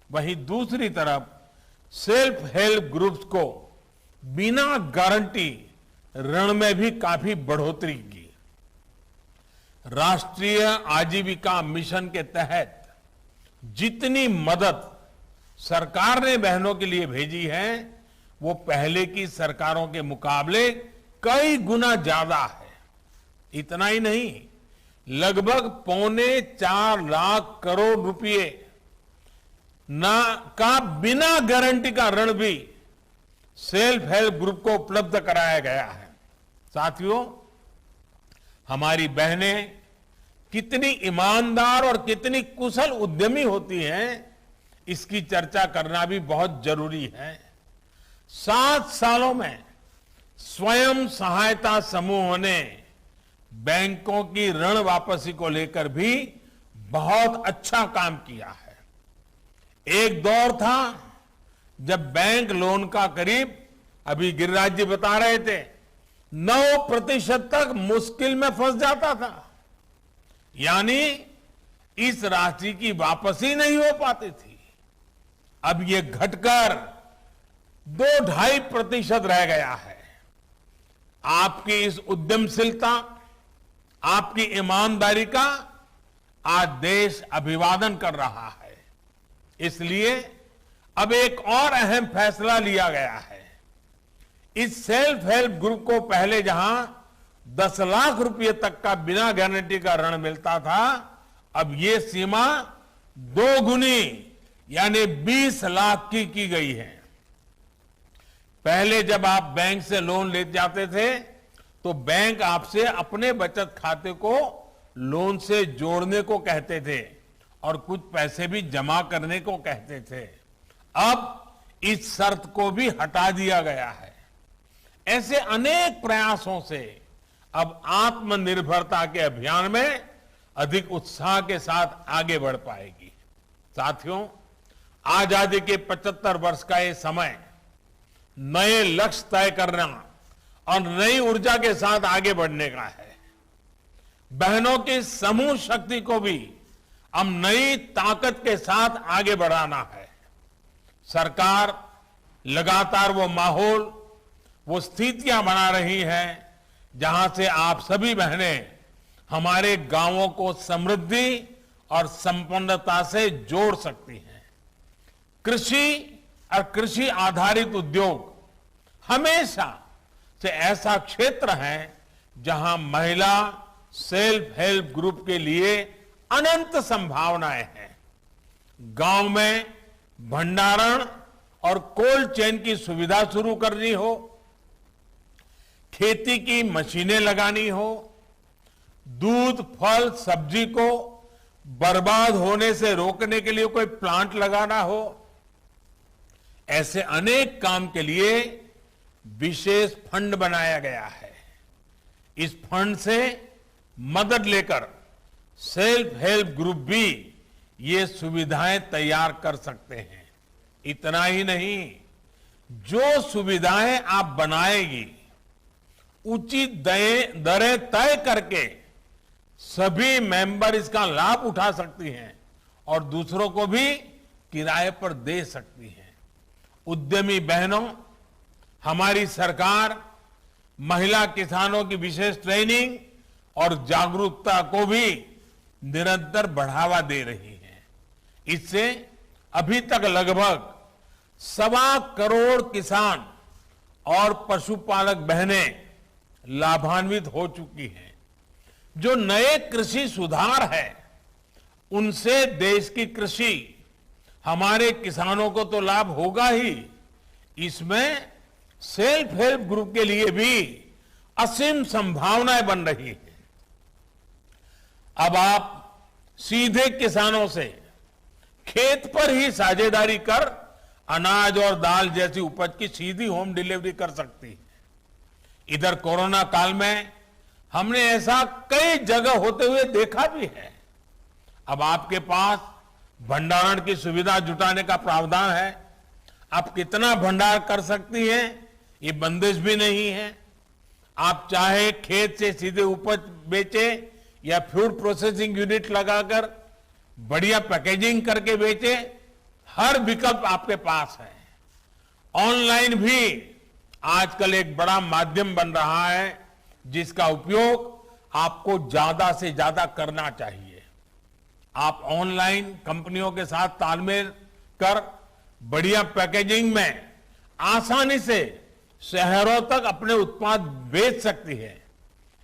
वहीं दूसरी तरफ सेल्फ हेल्प ग्रुप्स को बिना गारंटी ऋण में भी काफी बढ़ोतरी की। राष्ट्रीय आजीविका मिशन के तहत जितनी मदद सरकार ने बहनों के लिए भेजी है, वो पहले की सरकारों के मुकाबले कई गुना ज्यादा है। इतना ही नहीं, लगभग 3.25 लाख करोड़ रुपए का बिना गारंटी का ऋण भी सेल्फ हेल्प ग्रुप को उपलब्ध कराया गया है। साथियों, हमारी बहनें कितनी ईमानदार और कितनी कुशल उद्यमी होती हैं, इसकी चर्चा करना भी बहुत जरूरी है। 7 सालों में स्वयं सहायता समूहों ने बैंकों की ऋण वापसी को लेकर भी बहुत अच्छा काम किया है। एक दौर था जब बैंक लोन का करीब, अभी गिरिराज जी बता रहे थे, 9% तक मुश्किल में फंस जाता था, यानी इस राशि की वापसी नहीं हो पाती थी। अब ये घटकर 2-2.5% रह गया है। आपकी इस उद्यमशीलता, आपकी ईमानदारी का आज देश अभिवादन कर रहा है। इसलिए अब एक और अहम फैसला लिया गया है। इस सेल्फ हेल्प ग्रुप को पहले जहां 10 लाख रुपए तक का बिना गारंटी का ऋण मिलता था, अब ये सीमा 2 गुनी यानी 20 लाख की गई है। पहले जब आप बैंक से लोन ले जाते थे तो बैंक आपसे अपने बचत खाते को लोन से जोड़ने को कहते थे और कुछ पैसे भी जमा करने को कहते थे। अब इस शर्त को भी हटा दिया गया है। ऐसे अनेक प्रयासों से अब आत्मनिर्भरता के अभियान में अधिक उत्साह के साथ आगे बढ़ पाएगी। साथियों, आजादी के 75 वर्ष का ये समय नए लक्ष्य तय करना और नई ऊर्जा के साथ आगे बढ़ने का है। बहनों की समूह शक्ति को भी हम नई ताकत के साथ आगे बढ़ाना है। सरकार लगातार वो माहौल, वो स्थितियां बना रही है जहां से आप सभी बहनें हमारे गांवों को समृद्धि और संपन्नता से जोड़ सकती हैं। कृषि और कृषि आधारित उद्योग हमेशा से ऐसा क्षेत्र है जहां महिला सेल्फ हेल्प ग्रुप के लिए अनंत संभावनाएं हैं। गांव में भंडारण और कोल्ड चेन की सुविधा शुरू करनी हो, खेती की मशीनें लगानी हो, दूध, फल, सब्जी को बर्बाद होने से रोकने के लिए कोई प्लांट लगाना हो, ऐसे अनेक काम के लिए विशेष फंड बनाया गया है। इस फंड से मदद लेकर सेल्फ हेल्प ग्रुप भी ये सुविधाएं तैयार कर सकते हैं। इतना ही नहीं, जो सुविधाएं आप बनाएगी उचित दरें तय करके सभी मेंबर इसका लाभ उठा सकती हैं और दूसरों को भी किराए पर दे सकती हैं। उद्यमी बहनों, हमारी सरकार महिला किसानों की विशेष ट्रेनिंग और जागरूकता को भी निरंतर बढ़ावा दे रही है। इससे अभी तक लगभग 1.25 करोड़ किसान और पशुपालक बहनें लाभान्वित हो चुकी हैं। जो नए कृषि सुधार है, उनसे देश की कृषि, हमारे किसानों को तो लाभ होगा ही, इसमें सेल्फ हेल्प ग्रुप के लिए भी असीम संभावनाएं बन रही है। अब आप सीधे किसानों से खेत पर ही साझेदारी कर अनाज और दाल जैसी उपज की सीधी होम डिलीवरी कर सकती है। इधर कोरोना काल में हमने ऐसा कई जगह होते हुए देखा भी है। अब आपके पास भंडारण की सुविधा जुटाने का प्रावधान है। आप कितना भंडार कर सकती हैं, ये बंदिश भी नहीं है। आप चाहे खेत से सीधे उपज बेचे या फूड प्रोसेसिंग यूनिट लगाकर बढ़िया पैकेजिंग करके बेचे, हर विकल्प आपके पास है। ऑनलाइन भी आजकल एक बड़ा माध्यम बन रहा है, जिसका उपयोग आपको ज्यादा से ज्यादा करना चाहिए। आप ऑनलाइन कंपनियों के साथ तालमेल कर बढ़िया पैकेजिंग में आसानी से शहरों तक अपने उत्पाद बेच सकती है।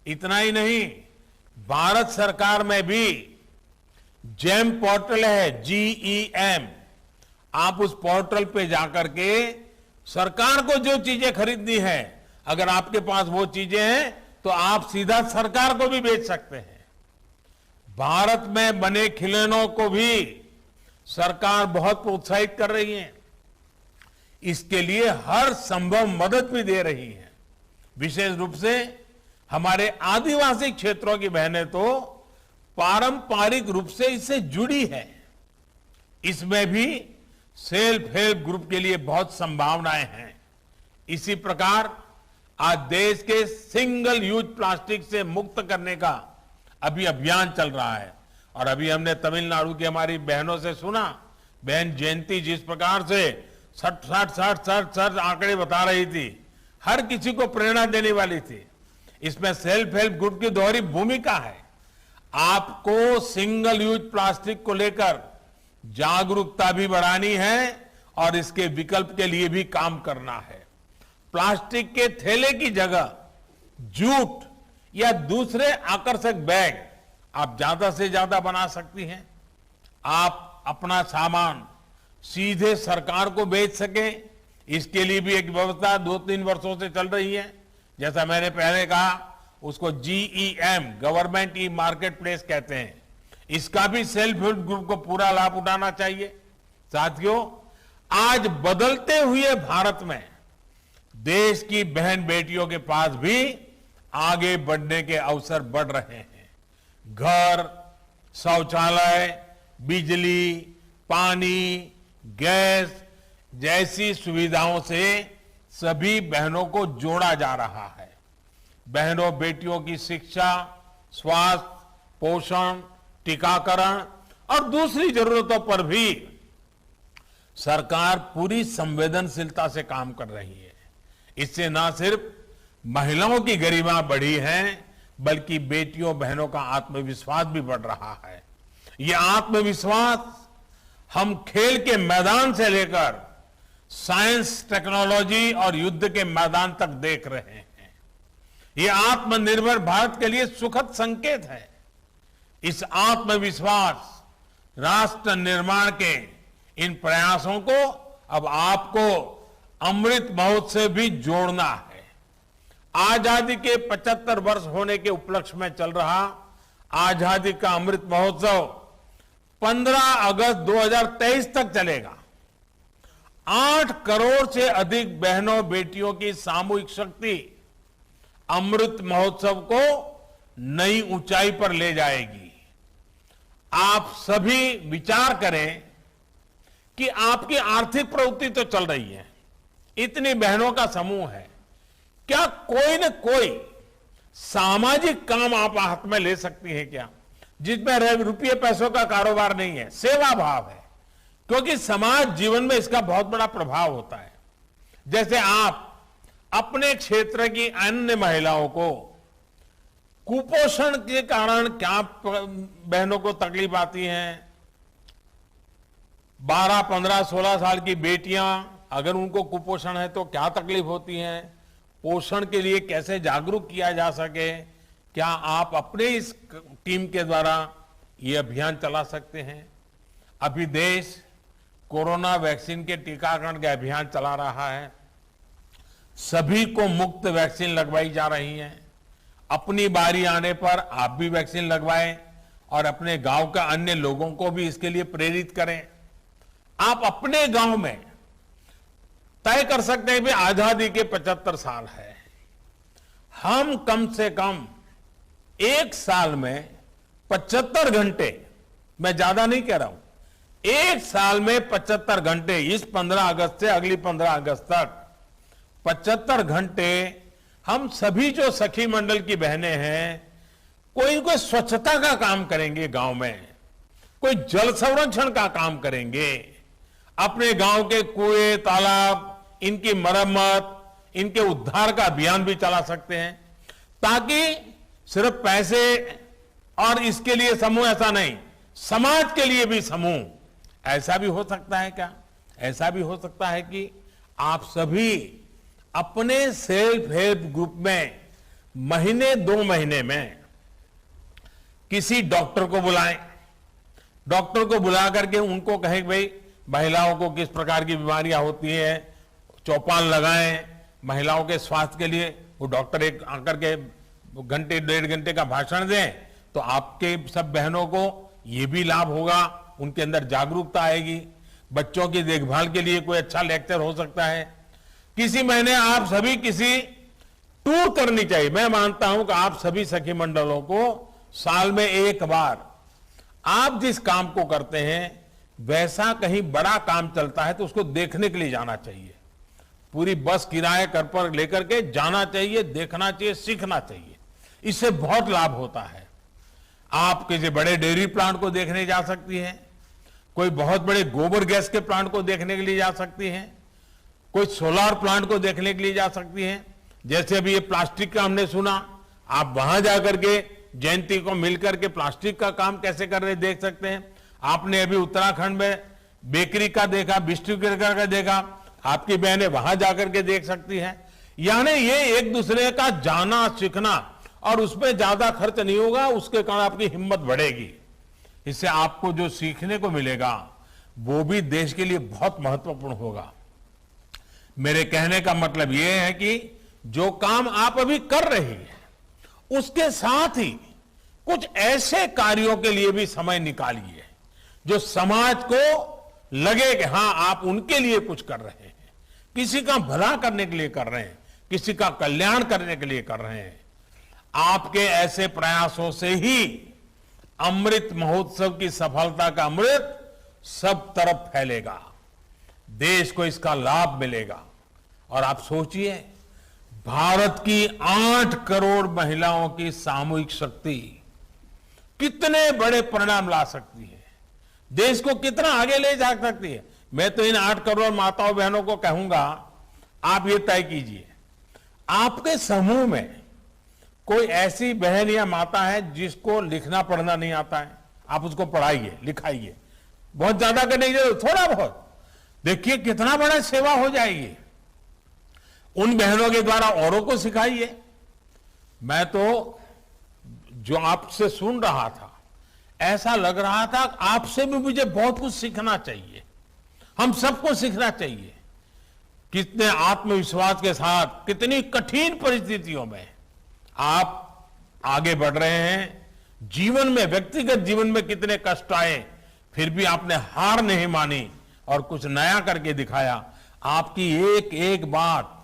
इतना ही नहीं, भारत सरकार में भी जेम पोर्टल है, GEM। आप उस पोर्टल पे जाकर के सरकार को जो चीजें खरीदनी है, अगर आपके पास वो चीजें हैं तो आप सीधा सरकार को भी बेच सकते हैं। भारत में बने खिलौनों को भी सरकार बहुत प्रोत्साहित कर रही है। इसके लिए हर संभव मदद भी दे रही है। विशेष रूप से हमारे आदिवासी क्षेत्रों की बहनें तो पारंपरिक रूप से इससे जुड़ी है। इसमें भी सेल्फ हेल्प ग्रुप के लिए बहुत संभावनाएं हैं। इसी प्रकार आज देश के सिंगल यूज प्लास्टिक से मुक्त करने का अभी अभियान चल रहा है। और अभी हमने तमिलनाडु की हमारी बहनों से सुना, बहन जयंती जिस प्रकार से 60 आंकड़े बता रही थी, हर किसी को प्रेरणा देने वाली थी। इसमें सेल्फ हेल्प ग्रुप की दोहरी भूमिका है। आपको सिंगल यूज प्लास्टिक को लेकर जागरूकता भी बढ़ानी है और इसके विकल्प के लिए भी काम करना है। प्लास्टिक के थैले की जगह जूट या दूसरे आकर्षक बैग आप ज्यादा से ज्यादा बना सकती हैं। आप अपना सामान सीधे सरकार को बेच सके, इसके लिए भी एक व्यवस्था 2-3 वर्षों से चल रही है। जैसा मैंने पहले कहा, उसको GEM, government e market place कहते हैं। इसका भी सेल्फ हेल्प ग्रुप को पूरा लाभ उठाना चाहिए। साथियों, आज बदलते हुए भारत में देश की बहन बेटियों के पास भी आगे बढ़ने के अवसर बढ़ रहे हैं। घर, शौचालय, बिजली, पानी, गैस जैसी सुविधाओं से सभी बहनों को जोड़ा जा रहा है। बहनों बेटियों की शिक्षा, स्वास्थ्य, पोषण, टीकाकरण और दूसरी जरूरतों पर भी सरकार पूरी संवेदनशीलता से काम कर रही है। इससे न सिर्फ महिलाओं की गरिमा बढ़ी है, बल्कि बेटियों बहनों का आत्मविश्वास भी बढ़ रहा है। यह आत्मविश्वास हम खेल के मैदान से लेकर साइंस, टेक्नोलॉजी और युद्ध के मैदान तक देख रहे हैं। यह आत्मनिर्भर भारत के लिए सुखद संकेत है। इस आत्मविश्वास राष्ट्र निर्माण के इन प्रयासों को अब आपको अमृत महोत्सव भी जोड़ना है। आजादी के 75 वर्ष होने के उपलक्ष्य में चल रहा आजादी का अमृत महोत्सव 15 अगस्त 2023 तक चलेगा। 8 करोड़ से अधिक बहनों बेटियों की सामूहिक शक्ति अमृत महोत्सव को नई ऊंचाई पर ले जाएगी। आप सभी विचार करें कि आपकी आर्थिक प्रवृत्ति तो चल रही है, इतनी बहनों का समूह है, क्या कोई न कोई सामाजिक काम आप हाथ में ले सकती हैं क्या, जिसमें रुपये पैसों का कारोबार नहीं है, सेवा भाव है? क्योंकि समाज जीवन में इसका बहुत बड़ा प्रभाव होता है। जैसे आप अपने क्षेत्र की अन्य महिलाओं को कुपोषण के कारण क्या बहनों को तकलीफ आती है, 12, 15, 16 साल की बेटियां अगर उनको कुपोषण है तो क्या तकलीफ होती है, पोषण के लिए कैसे जागरूक किया जा सके, क्या आप अपने इस टीम के द्वारा ये अभियान चला सकते हैं? अभी देश कोरोना वैक्सीन के टीकाकरण का अभियान चला रहा है। सभी को मुफ्त वैक्सीन लगवाई जा रही है। अपनी बारी आने पर आप भी वैक्सीन लगवाएं और अपने गांव का अन्य लोगों को भी इसके लिए प्रेरित करें। आप अपने गांव में तय कर सकते हैं कि आजादी के 75 साल है, हम कम से कम एक साल में 75 घंटे मैं ज्यादा नहीं कह रहा हूं, एक साल में 75 घंटे, इस 15 अगस्त से अगली 15 अगस्त तक 75 घंटे हम सभी जो सखी मंडल की बहनें हैं, कोई स्वच्छता का काम करेंगे गांव में, कोई जल संरक्षण का काम करेंगे, अपने गांव के कुएं तालाब इनकी मरम्मत, इनके उद्धार का अभियान भी चला सकते हैं, ताकि सिर्फ पैसे और इसके लिए समूह ऐसा नहीं, समाज के लिए भी समूह। ऐसा भी हो सकता है क्या? ऐसा भी हो सकता है कि आप सभी अपने सेल्फ हेल्प ग्रुप में महीने 2 महीने में किसी डॉक्टर को बुलाएं, डॉक्टर को बुला करके उनको कहें भाई महिलाओं को किस प्रकार की बीमारियां होती हैं, चौपाल लगाएं महिलाओं के स्वास्थ्य के लिए। वो डॉक्टर एक आकर के घंटे 1.5 घंटे का भाषण दें तो आपके सब बहनों को ये भी लाभ होगा, उनके अंदर जागरूकता आएगी। बच्चों की देखभाल के लिए कोई अच्छा लेक्चर हो सकता है। किसी महीने आप सभी किसी टूर करनी चाहिए। मैं मानता हूं कि आप सभी सखी मंडलों को साल में एक बार आप जिस काम को करते हैं वैसा कहीं बड़ा काम चलता है तो उसको देखने के लिए जाना चाहिए। पूरी बस किराए कर पर लेकर के जाना चाहिए, देखना चाहिए, सीखना चाहिए। इससे बहुत लाभ होता है। आप किसी बड़े डेयरी प्लांट को देखने जा सकती हैं, कोई बहुत बड़े गोबर गैस के प्लांट को देखने के लिए जा सकती हैं, कोई सोलार प्लांट को देखने के लिए जा सकती हैं। जैसे अभी ये प्लास्टिक का हमने सुना, आप वहां जाकर के जयंती को मिलकर के प्लास्टिक का काम कैसे कर रहे देख सकते हैं। आपने अभी उत्तराखंड में बेकरी का देखा, बिस्कुट का देखा, आपकी बहनें वहां जाकर के देख सकती हैं। यानी ये एक दूसरे का जाना सीखना, और उसमें ज्यादा खर्च नहीं होगा, उसके कारण आपकी हिम्मत बढ़ेगी। इससे आपको जो सीखने को मिलेगा वो भी देश के लिए बहुत महत्वपूर्ण होगा। मेरे कहने का मतलब ये है कि जो काम आप अभी कर रही हैं उसके साथ ही कुछ ऐसे कार्यों के लिए भी समय निकालिए जो समाज को लगे कि हां आप उनके लिए कुछ कर रहे हैं, किसी का भला करने के लिए कर रहे हैं, किसी का कल्याण करने के लिए कर रहे हैं। आपके ऐसे प्रयासों से ही अमृत महोत्सव की सफलता का अमृत सब तरफ फैलेगा, देश को इसका लाभ मिलेगा। और आप सोचिए, भारत की 8 करोड़ महिलाओं की सामूहिक शक्ति कितने बड़े परिणाम ला सकती है, देश को कितना आगे ले जा सकती है। मैं तो इन 8 करोड़ माताओं बहनों को कहूंगा, आप ये तय कीजिए, आपके समूह में कोई ऐसी बहन या माता है जिसको लिखना पढ़ना नहीं आता है, आप उसको पढ़ाइए, लिखाइए। बहुत ज्यादा करने की जरूरत, थोड़ा बहुत। देखिए कितना बड़ा सेवा हो जाएगी। उन बहनों के द्वारा औरों को सिखाइए। मैं तो जो आपसे सुन रहा था, ऐसा लग रहा था आपसे भी मुझे बहुत कुछ सीखना चाहिए। हम सबको सीखना चाहिए। कितने आत्मविश्वास के साथ, कितनी कठिन परिस्थितियों में आप आगे बढ़ रहे हैं। जीवन में, व्यक्तिगत जीवन में कितने कष्ट आए, फिर भी आपने हार नहीं मानी और कुछ नया करके दिखाया। आपकी एक एक बात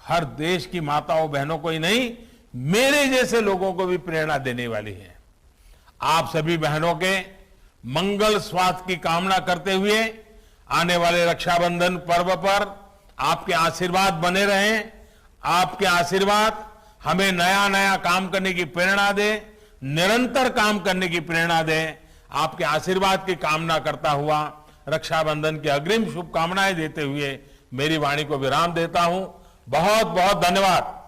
हर देश की माताओं बहनों को ही नहीं, मेरे जैसे लोगों को भी प्रेरणा देने वाली है। आप सभी बहनों के मंगल स्वास्थ्य की कामना करते हुए आने वाले रक्षाबंधन पर्व पर आपके आशीर्वाद बने रहें। आपके आशीर्वाद हमें नया नया काम करने की प्रेरणा दे, निरंतर काम करने की प्रेरणा दे। आपके आशीर्वाद की कामना करता हुआ रक्षाबंधन की अग्रिम शुभकामनाएं देते हुए मेरी वाणी को विराम देता हूं। बहुत बहुत धन्यवाद।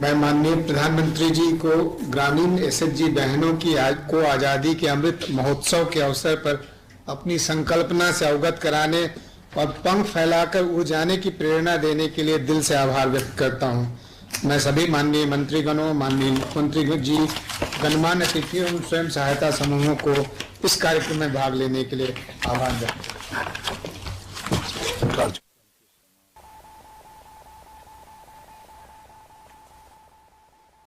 मैं माननीय प्रधानमंत्री जी को ग्रामीण एसएचजी बहनों की को आजादी के अमृत महोत्सव के अवसर पर अपनी संकल्पना से अवगत कराने और पंख फैलाकर उड़ जाने की प्रेरणा देने के लिए दिल से आभार व्यक्त करता हूं। मैं सभी माननीय मंत्रीगणों, माननीय मुख्यमंत्री जी, गणमान्य अतिथियों एवं स्वयं सहायता समूहों को इस कार्यक्रम में भाग लेने के लिए आह्वान करता हूं।